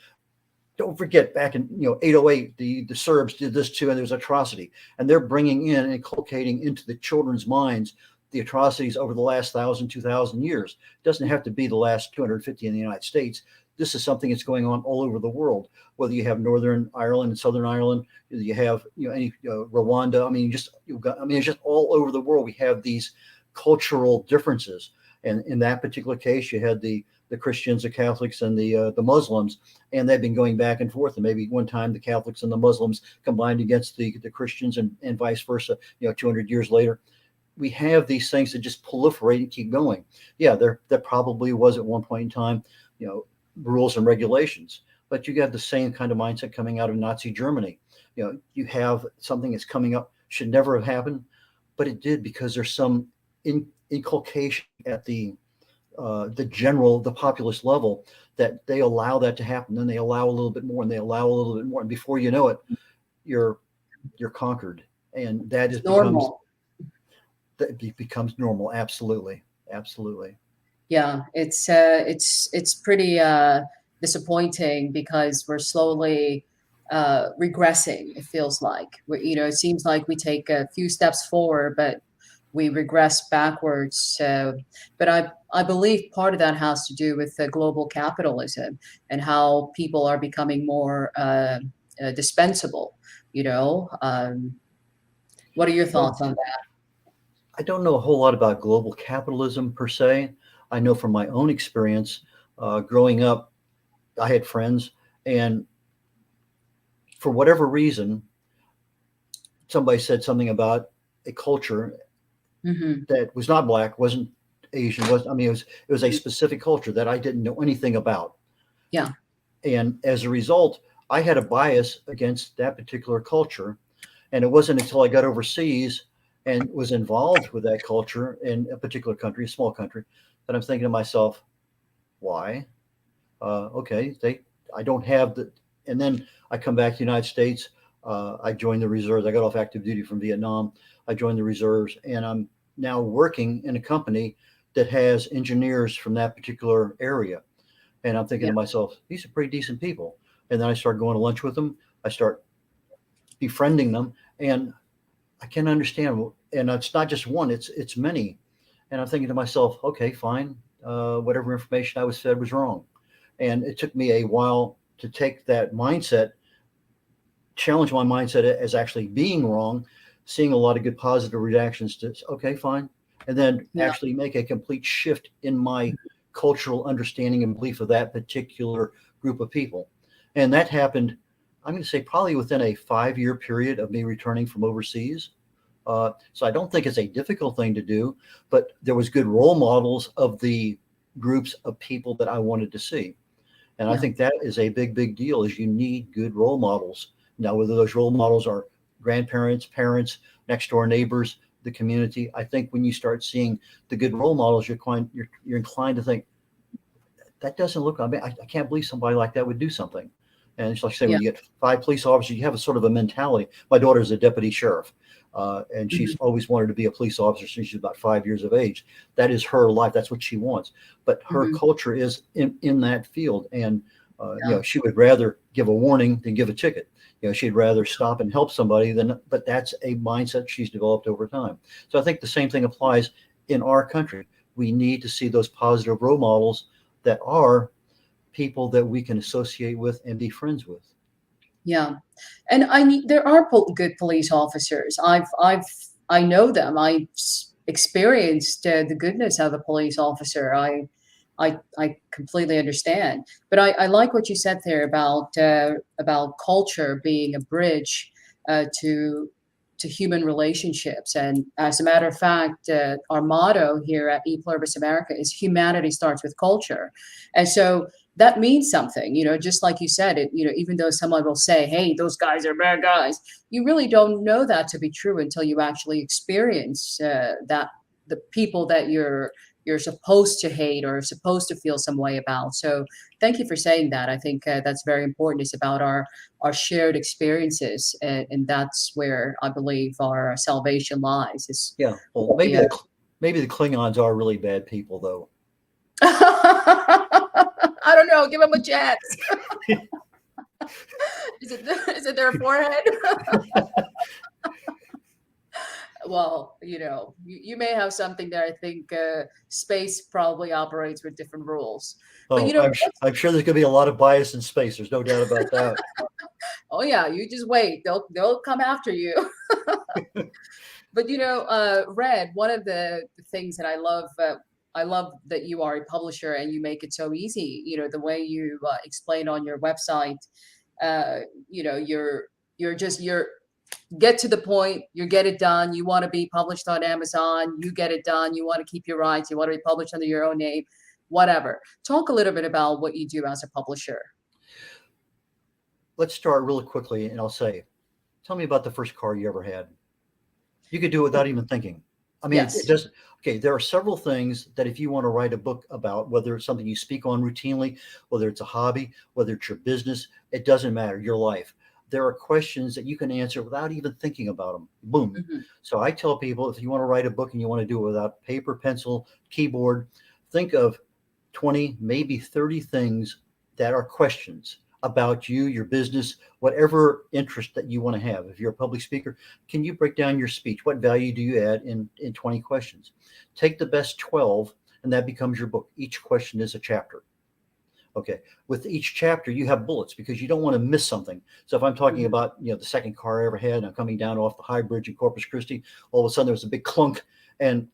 don't forget back in 808 the Serbs did this too, and there's atrocity, and they're bringing in and inculcating into the children's minds the atrocities over the last 1,000-2,000 years. It doesn't have to be the last 250 in the United States. This is something that's going on all over the world, whether you have Northern Ireland and Southern Ireland, you have any Rwanda. I mean, it's just all over the world. We have these cultural differences, and in that particular case, you had the Christians, the Catholics, and the Muslims, and they've been going back and forth. And maybe one time the Catholics and the Muslims combined against the Christians, and vice versa. 200 years later, we have these things that just proliferate and keep going. Yeah, there probably was at one point in time, rules and regulations, but you have the same kind of mindset coming out of Nazi Germany. You have something that's coming up, should never have happened, but it did because there's some inculcation at the populist level that they allow that to happen. Then they allow a little bit more, and they allow a little bit more, and before you know it, you're conquered, and that is Normal. becomes normal. Absolutely. Yeah, it's pretty disappointing because we're slowly regressing. It feels like it seems like we take a few steps forward, but we regress backwards. But I believe part of that has to do with global capitalism and how people are becoming more dispensable. What are your thoughts on that? I don't know a whole lot about global capitalism per se. I know from my own experience, growing up, I had friends, and for whatever reason, somebody said something about a culture that was not Black, wasn't Asian, it was a specific culture that I didn't know anything about. Yeah. And as a result, I had a bias against that particular culture. And it wasn't until I got overseas and was involved with that culture in a particular country, a small country, that I'm thinking to myself, why? I don't have the, and then I come back to the United States. I joined the reserves. I got off active duty from Vietnam. I joined the reserves, and I'm now working in a company that has engineers from that particular area. And I'm thinking to myself, these are pretty decent people. And then I start going to lunch with them. I start befriending them, and I can understand. And it's not just one; it's many. And I'm thinking to myself, okay, fine. Whatever information I was fed was wrong. And it took me a while to take that mindset, challenge my mindset as actually being wrong, seeing a lot of good positive reactions to, okay, fine. And then Yeah. actually make a complete shift in my cultural understanding and belief of that particular group of people. And that happened, I'm going to say probably within a 5-year period of me returning from overseas. So I don't think it's a difficult thing to do, but there was good role models of the groups of people that I wanted to see. And I Yeah. think that is a big, big deal, is you need good role models. Now, whether those role models are grandparents, parents, next door neighbors, the community, I think when you start seeing the good role models, you're inclined to think, that doesn't look, I mean, I can't believe somebody like that would do something. And it's like I say, Yeah. when you get 5 police officers, you have a sort of a mentality. My daughter's a deputy sheriff, and she's always wanted to be a police officer since she's about 5 years of age. That is her life. That's what she wants. But her culture is in that field. And, you know, she would rather give a warning than give a ticket. You know, she'd rather stop and help somebody but that's a mindset she's developed over time. So I think the same thing applies in our country. We need to see those positive role models that are people that we can associate with and be friends with. Yeah, and there are good police officers. I know them. I experienced the goodness of a police officer. I completely understand. But I like what you said there about culture being a bridge to human relationships. And as a matter of fact, our motto here at E Pluribus America is humanity starts with culture. And so that means something, you know, just like you said, even though someone will say, hey, those guys are bad guys, you really don't know that to be true until you actually experience that the people that you're supposed to hate or supposed to feel some way about. So thank you for saying that. I think that's very important. It's about our shared experiences, and that's where I believe our salvation lies. Yeah, well, maybe the Klingons are really bad people, though. I don't know. Give them a chance. Is it their forehead? Well, you know, you may have something there. I think space probably operates with different rules. Oh, But you know, I'm sure there's going to be a lot of bias in space. There's no doubt about that. oh yeah, you just wait. They'll come after you. But you know, Red, one of the things that I love that you are a publisher and you make it so easy. You know, the way you explain on your website. You know, you're get to the point, you get it done. You want to be published on Amazon, you get it done. You want to keep your rights, you want to be published under your own name, whatever. Talk a little bit about what you do as a publisher. Let's start really quickly, and I'll say, tell me about the first car you ever had. You could do it without even thinking. I mean, Yes. it just, okay, there are several things that if you want to write a book about, whether it's something you speak on routinely, whether it's a hobby, whether it's your business, it doesn't matter, your life. There are questions that you can answer without even thinking about them. Boom. So I tell people, if you want to write a book and you want to do it without paper, pencil, keyboard, think of 20, maybe 30 things that are questions about you, your business, whatever interest that you want to have. If you're a public speaker, can you break down your speech? What value do you add in 20 questions? Take the best 12, and that becomes your book. Each question is a chapter. Okay. With each chapter, you have bullets because you don't want to miss something. So if I'm talking about, you know, the second car I ever had, and I'm coming down off the high bridge in Corpus Christi, all of a sudden there was a big clunk, and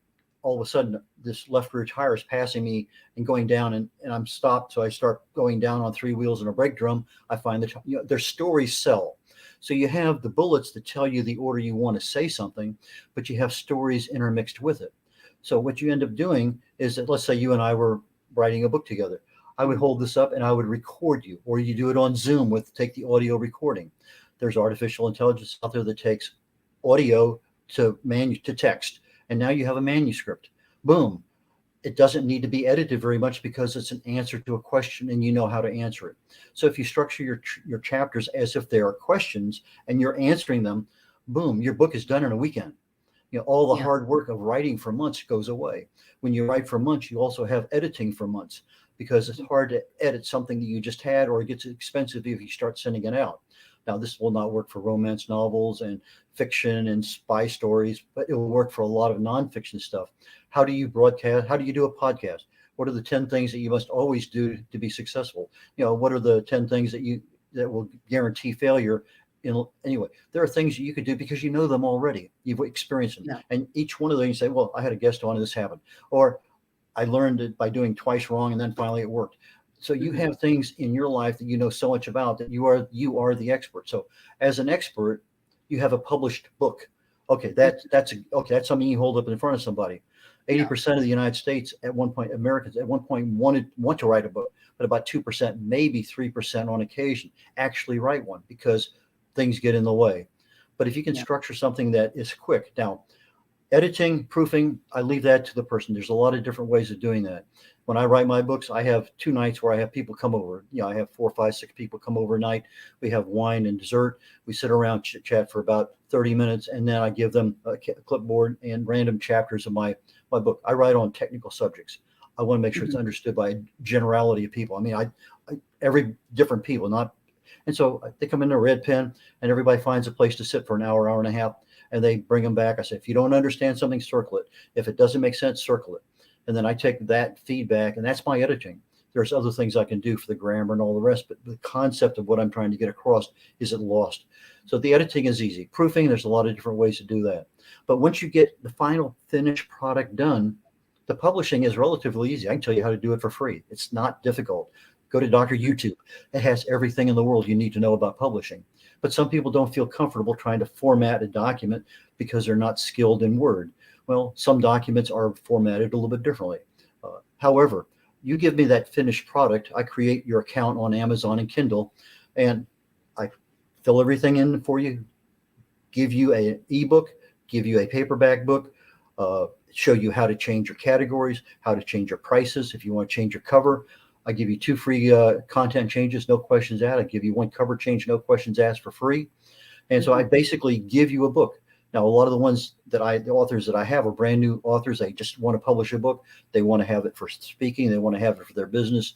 all of a sudden this left rear tire is passing me and going down, and I'm stopped. So I start going down on 3 wheels and a brake drum. I find that, you know, their stories sell. So you have the bullets that tell you the order you want to say something, but you have stories intermixed with it. So what you end up doing is that, let's say you and I were writing a book together. I would hold this up and I would record you, or you do it on Zoom take the audio recording. There's artificial intelligence out there that takes audio to text, and now you have a manuscript. Boom. It doesn't need to be edited very much because it's an answer to a question and you know how to answer it. So if you structure your chapters as if they are questions and you're answering them, boom, your book is done in a weekend. You know, all the hard work of writing for months goes away. When you write for months, you also have editing for months, because it's hard to edit something that you just had, or it gets expensive if you start sending it out. Now, this will not work for romance novels and fiction and spy stories, but it will work for a lot of nonfiction stuff. How do you broadcast? How do you do a podcast? What are the 10 things that you must always do to be successful? You know, what are the 10 things that will guarantee failure anyway, there are things you could do because you know them already. You've experienced them. Yeah. And each one of those you say, well, I had a guest on and this happened. Or I learned it by doing twice wrong and then finally it worked. So you have things in your life that you know so much about that you are the expert. So as an expert, you have a published book. Okay, that's something you hold up in front of somebody. 80% of the United States at one point, Americans at one point want to write a book, but about 2%, maybe 3% on occasion actually write one because things get in the way. But if you can structure something that is quick. Now, editing, proofing, I leave that to the person. There's a lot of different ways of doing that. When I write my books, I have 2 nights where I have people come over. I have 4, 5, 6 people come over a night. We have wine and dessert. We sit around chit chat for about 30 minutes, and then I give them a clipboard and random chapters of my book. I write on technical subjects. I want to make sure it's understood by a generality of people. I mean, I every different people, not, and so they come in a red pen, and everybody finds a place to sit for an hour, hour and a half. And they bring them back. I say, if you don't understand something, circle it. If it doesn't make sense, circle it. And then I take that feedback, and that's my editing. There's other things I can do for the grammar and all the rest, but the concept of what I'm trying to get across isn't lost. So the editing is easy. Proofing, there's a lot of different ways to do that. But once you get the final finished product done, the publishing is relatively easy. I can tell you how to do it for free. It's not difficult. Go to Dr. YouTube. It has everything in the world you need to know about publishing. But some people don't feel comfortable trying to format a document because they're not skilled in Word. Well, some documents are formatted a little bit differently. However, you give me that finished product, I create your account on Amazon and Kindle, and I fill everything in for you, give you an ebook, give you a paperback book, show you how to change your categories, how to change your prices. If you want to change your cover, I give you 2 free content changes, no questions asked. I give you 1 cover change, no questions asked for free. And so I basically give you a book. Now, a lot of the ones the authors that I have are brand new authors. They just want to publish a book. They want to have it for speaking. They want to have it for their business.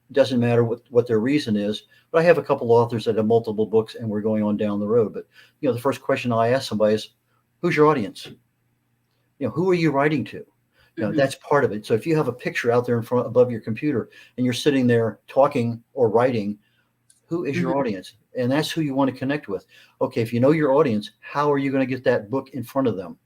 It doesn't matter what their reason is. But I have a couple authors that have multiple books, and we're going on down the road. But, the first question I ask somebody is, who's your audience? Who are you writing to? That's part of it. So if you have a picture out there in front above your computer and you're sitting there talking or writing, who is your audience? And that's who you want to connect with. Okay, if you know your audience, how are you going to get that book in front of them?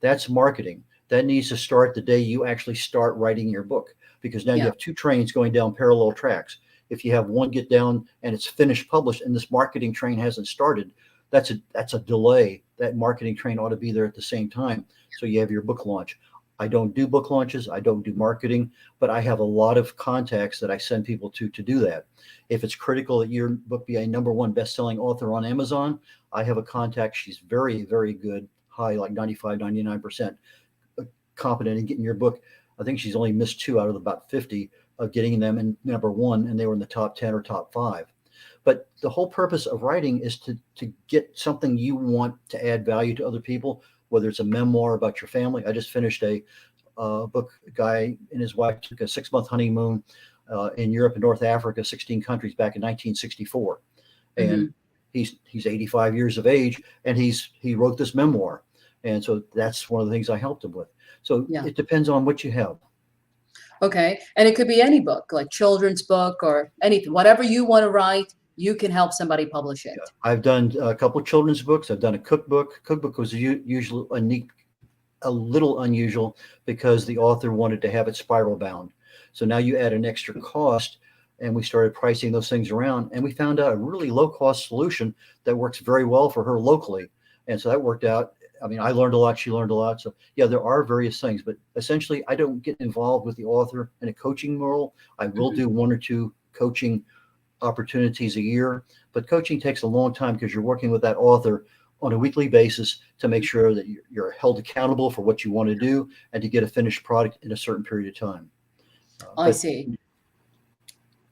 That's marketing. That needs to start the day you actually start writing your book, because now you have 2 trains going down parallel tracks. If you have one get down and it's finished published and this marketing train hasn't started, that's a delay. That marketing train ought to be there at the same time. So you have your book launch. I don't do book launches. I don't do marketing, but I have a lot of contacts that I send people to do that. If it's critical that your book be a #1 best-selling author on Amazon, I have a contact. She's very, very good, high, like 95, 99% competent in getting your book. I think she's only missed 2 out of about 50 of getting them in #1, and they were in the top 10 or top 5. But the whole purpose of writing is to get something you want to add value to other people, whether it's a memoir about your family. I just finished a book. A guy and his wife took a 6-month honeymoon in Europe and North Africa, 16 countries back in 1964. And he's 85 years of age, and he wrote this memoir. And so that's one of the things I helped him with. So it depends on what you have. Okay. And it could be any book, like children's book or anything, whatever you want to write, you can help somebody publish it. I've done a couple of children's books. I've done a cookbook. Cookbook was usually a little unusual because the author wanted to have it spiral bound. So now you add an extra cost, and we started pricing those things around, and we found out a really low cost solution that works very well for her locally. And so that worked out. I mean, I learned a lot. She learned a lot. So there are various things, but essentially I don't get involved with the author in a coaching role. I will do 1 or 2 coaching opportunities a year, but coaching takes a long time because you're working with that author on a weekly basis to make sure that you're held accountable for what you want to do and to get a finished product in a certain period of time. I see.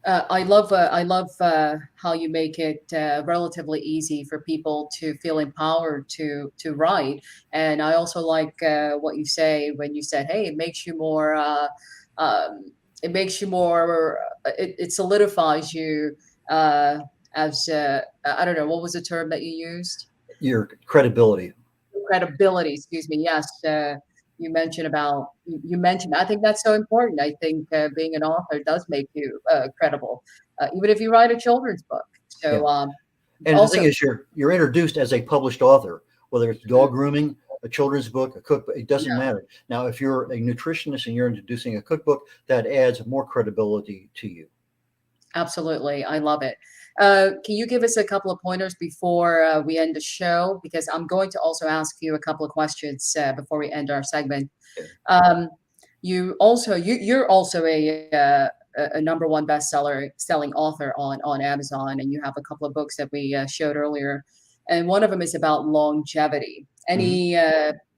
I love how you make it relatively easy for people to feel empowered to write. And I also like what you say when you said, "Hey, it makes you more. It solidifies you as I don't know, what was the term that you used? Your credibility. Credibility. Excuse me. Yes." You mentioned, I think that's so important. I think being an author does make you credible, even if you write a children's book. So And the thing Also, is, you're introduced as a published author, whether it's dog grooming, a children's book, a cookbook, it doesn't matter. Now, if you're a nutritionist and you're introducing a cookbook, that adds more credibility to you. absolutely. I love it. Can you give us a couple of pointers before we end the show? Because I'm going to also ask you a couple of questions before we end our segment. Okay. You're also a number one selling author on Amazon, and you have a couple of books that we showed earlier, and one of them is about longevity. Any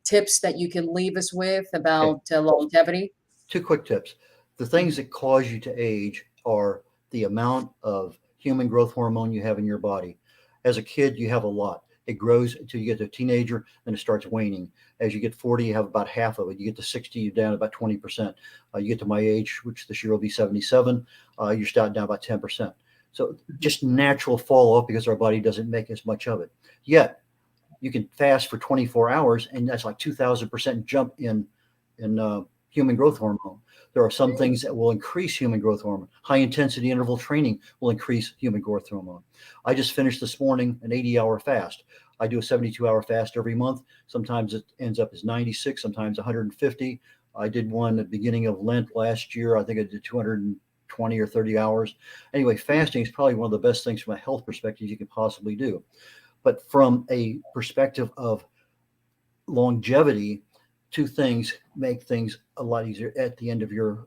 tips that you can leave us with about longevity? 2 quick tips. The things that cause you to age are the amount of human growth hormone you have in your body. As a kid, you have a lot. It grows until you get to a teenager, then it starts waning. As you get 40, you have about half of it. You get to 60, you're down about 20%. You get to my age, which this year will be 77, you're down about 10%. So just natural fall off because our body doesn't make as much of it. Yet you can fast for 24 hours, and that's like 2,000% jump in human growth hormone. There are some things that will increase human growth hormone. High intensity interval training will increase human growth hormone. I just finished this morning an 80-hour fast. I do a 72-hour fast every month. Sometimes it ends up as 96, sometimes 150. I did one at the beginning of Lent last year. I think I did 220 or 30 hours. Anyway, fasting is probably one of the best things from a health perspective you can possibly do. But from a perspective of longevity, 2 things make things a lot easier at the end of your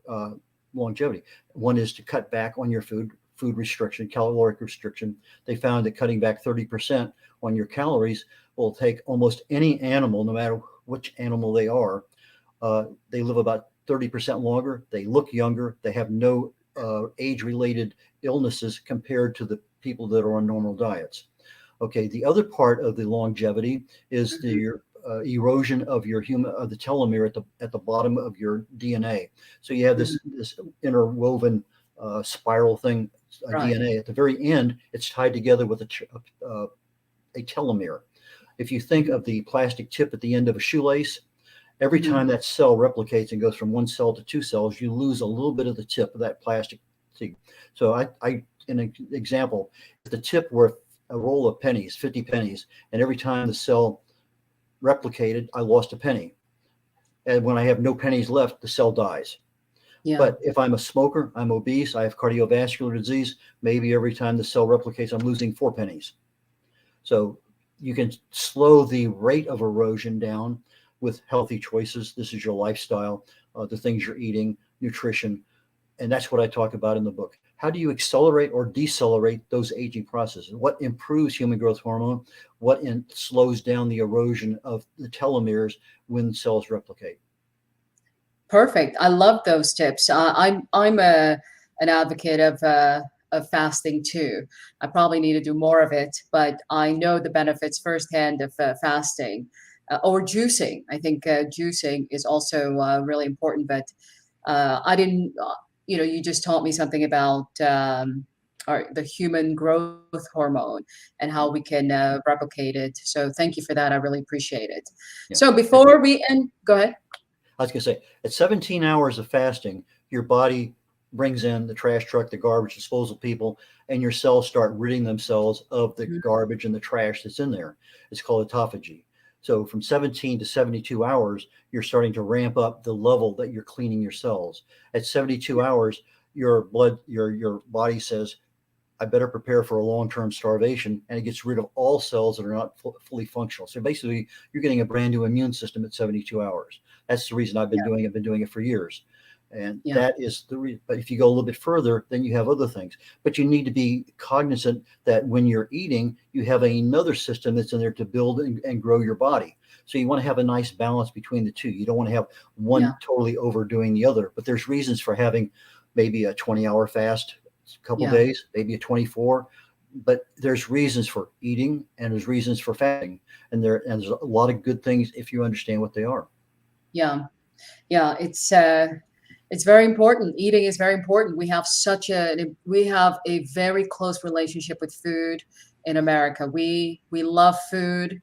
longevity. One is to cut back on your food restriction, caloric restriction. They found that cutting back 30% on your calories will take almost any animal, no matter which animal they are. They live about 30% longer. They look younger. They have no age-related illnesses compared to the people that are on normal diets. Okay, the other part of the longevity is the erosion of your the telomere at the bottom of your DNA. So you have this interwoven spiral thing, DNA. At the very end, it's tied together with a telomere. If you think of the plastic tip at the end of a shoelace, every time that cell replicates and goes from 1 cell to 2 cells, you lose a little bit of the tip of that plastic thing. So in an example, if the tip were a roll of pennies, 50 pennies, and every time the cell replicated, I lost a penny. And when I have no pennies left, the cell dies. Yeah. But if I'm a smoker, I'm obese, I have cardiovascular disease, maybe every time the cell replicates, I'm losing 4 pennies. So you can slow the rate of erosion down with healthy choices. This is your lifestyle, the things you're eating, nutrition. And that's what I talk about in the book. How do you accelerate or decelerate those aging processes? What improves human growth hormone? What slows down the erosion of the telomeres when cells replicate? Perfect. I love those tips. I'm an advocate of fasting too. I probably need to do more of it, but I know the benefits firsthand of fasting or juicing. I think juicing is also really important, but I didn't. You just taught me something about the human growth hormone and how we can replicate it. So thank you for that. I really appreciate it. Yeah. So before we end, go ahead. I was going to say, at 17 hours of fasting, your body brings in the trash truck, the garbage disposal people, and your cells start ridding themselves of the garbage and the trash that's in there. It's called autophagy. So from 17 to 72 hours, you're starting to ramp up the level that you're cleaning your cells. At 72 hours, your body says, I better prepare for a long-term starvation, and it gets rid of all cells that are not fully functional. So basically, you're getting a brand new immune system at 72 hours. That's the reason I've been doing it. I've been doing it for years. And that is the reason. But if you go a little bit further, then you have other things. But you need to be cognizant that when you're eating, you have another system that's in there to build and grow your body. So you want to have a nice balance between the two. You don't want to have one totally overdoing the other. But there's reasons for having maybe a 20-hour fast, a couple days, maybe a 24. But there's reasons for eating and there's reasons for fasting. And there's a lot of good things if you understand what they are. Yeah. It's very important. Eating is very important. We have a very close relationship with food in America. We love food.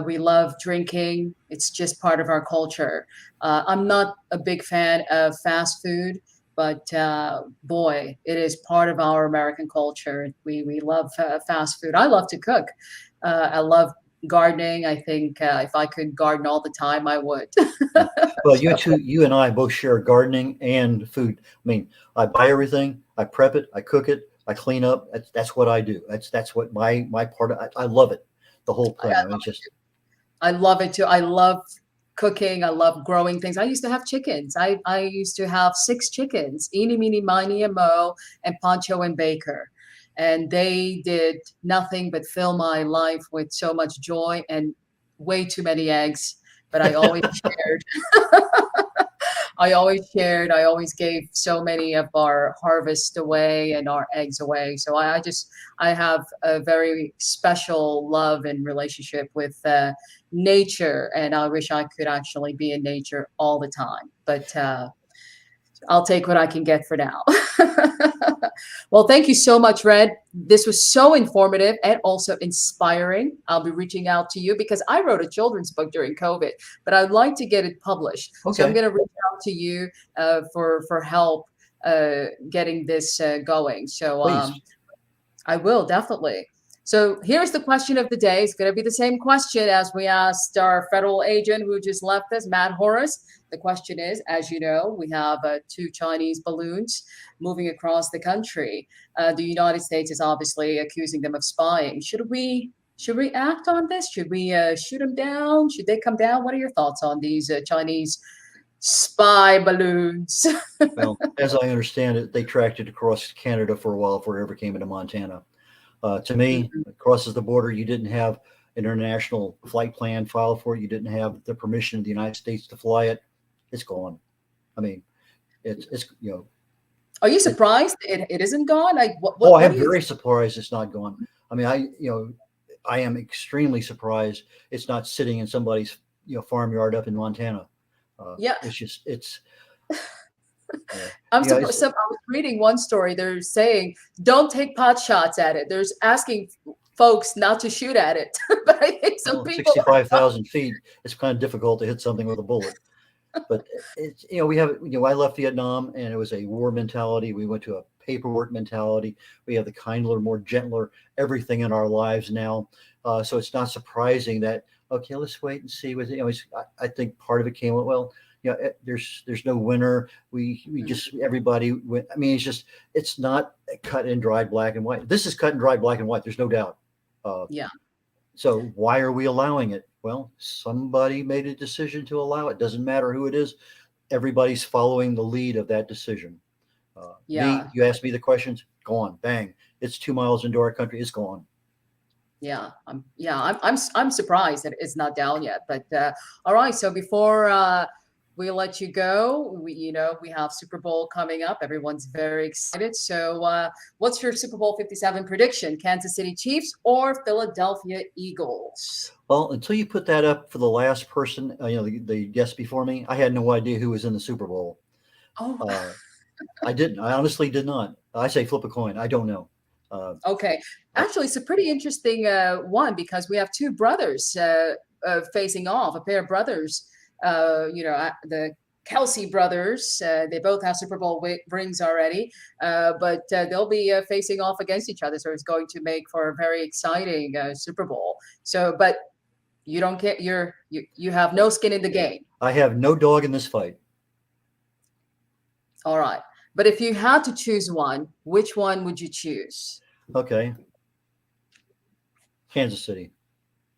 We love drinking. It's just part of our culture. I'm not a big fan of fast food, but boy, it is part of our American culture. We love fast food. I love to cook. I love gardening. I think if I could garden all the time, I would. Well, you and I both share gardening and food. I mean, I buy everything, I prep it, I cook it, I clean up. That's what I do. That's what my part of. I love it, the whole thing. I mean, it's just. I love it too. I love cooking. I love growing things. I used to have chickens. I used to have 6 chickens, Eeny, Meeny, Miny, and Mo, and Pancho and Baker. And they did nothing but fill my life with so much joy and way too many eggs. But I always shared. I always shared. I always gave so many of our harvest away and our eggs away. So I have a very special love and relationship with nature, and I wish I could actually be in nature all the time. But I'll take what I can get for now. Well, thank you so much, Red. This was so informative and also inspiring. I'll be reaching out to you because I wrote a children's book during COVID, but I'd like to get it published. Okay. So I'm going to reach out to you for help getting this going. So I will definitely. So here's the question of the day. It's going to be the same question as we asked our federal agent who just left us, Matt Horace. The question is, as you know, we have 2 Chinese balloons moving across the country. The United States is obviously accusing them of spying. Should we act on this? Should we shoot them down? Should they come down? What are your thoughts on these Chinese spy balloons? Well, as I understand it, they tracked it across Canada for a while before it ever came into Montana. To me, it crosses the border. You didn't have an international flight plan filed for it. You didn't have the permission of the United States to fly it. It's gone. I mean, it's you know. Are you surprised it isn't gone? Like, I am very surprised it's not gone. I mean, I am extremely surprised it's not sitting in somebody's farmyard up in Montana. Yeah, it's. I was reading one story. They're saying don't take pot shots at it. They're asking folks not to shoot at it. But I think some people 65,000 feet. It's kind of difficult to hit something with a bullet. But it's we have I left Vietnam and it was a war mentality. We went to a paperwork mentality. We have the kinder, more gentler everything in our lives now. So it's not surprising that let's wait and see. I think part of it came well. There's no winner. We just everybody went. I mean, it's not cut and dried black and white. This is cut and dried black and white. There's no doubt. So why are we allowing it? Well, somebody made a decision to allow it. Doesn't matter who it is. Everybody's following the lead of that decision. You asked me the questions. Gone. Bang. It's 2 miles into our country. It's gone. I'm surprised that it's not down yet. But all right. So before we let you go, we have Super Bowl coming up. Everyone's very excited. So what's your Super Bowl 57 prediction? Kansas City Chiefs or Philadelphia Eagles? Well, until you put that up for the last person, the guest before me, I had no idea who was in the Super Bowl. Oh, I didn't. I honestly did not. I say flip a coin. I don't know. Okay. Actually, it's a pretty interesting one because we have 2 brothers facing off, a pair of brothers. The Kelsey brothers, they both have Super Bowl rings already, but they'll be facing off against each other. So it's going to make for a very exciting Super Bowl. So, but you don't get you have no skin in the game. I have no dog in this fight. All right. But if you had to choose one, which one would you choose? Okay. Kansas City.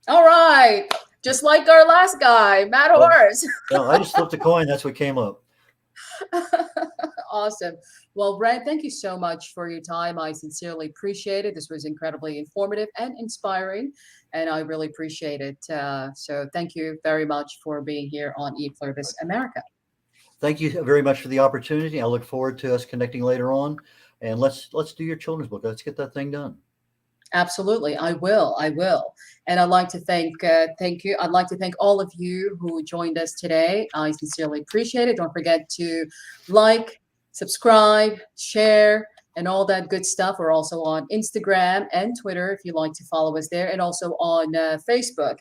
All right. Just like our last guy, Matt Horace. No, I just flipped a coin. That's what came up. Awesome. Well, Red, thank you so much for your time. I sincerely appreciate it. This was incredibly informative and inspiring, and I really appreciate it. So thank you very much for being here on ePluribus America. Thank you very much for the opportunity. I look forward to us connecting later on, and let's do your children's book. Let's get that thing done. Absolutely. I will. And I'd like to thank you. I'd like to thank all of you who joined us today. I sincerely appreciate it. Don't forget to like, subscribe, share, and all that good stuff. We're also on Instagram and Twitter if you'd like to follow us there, and also on Facebook.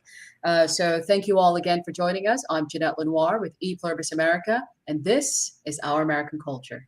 So thank you all again for joining us. I'm Jeanette Lenoir with ePluribus America, and this is Our American Culture.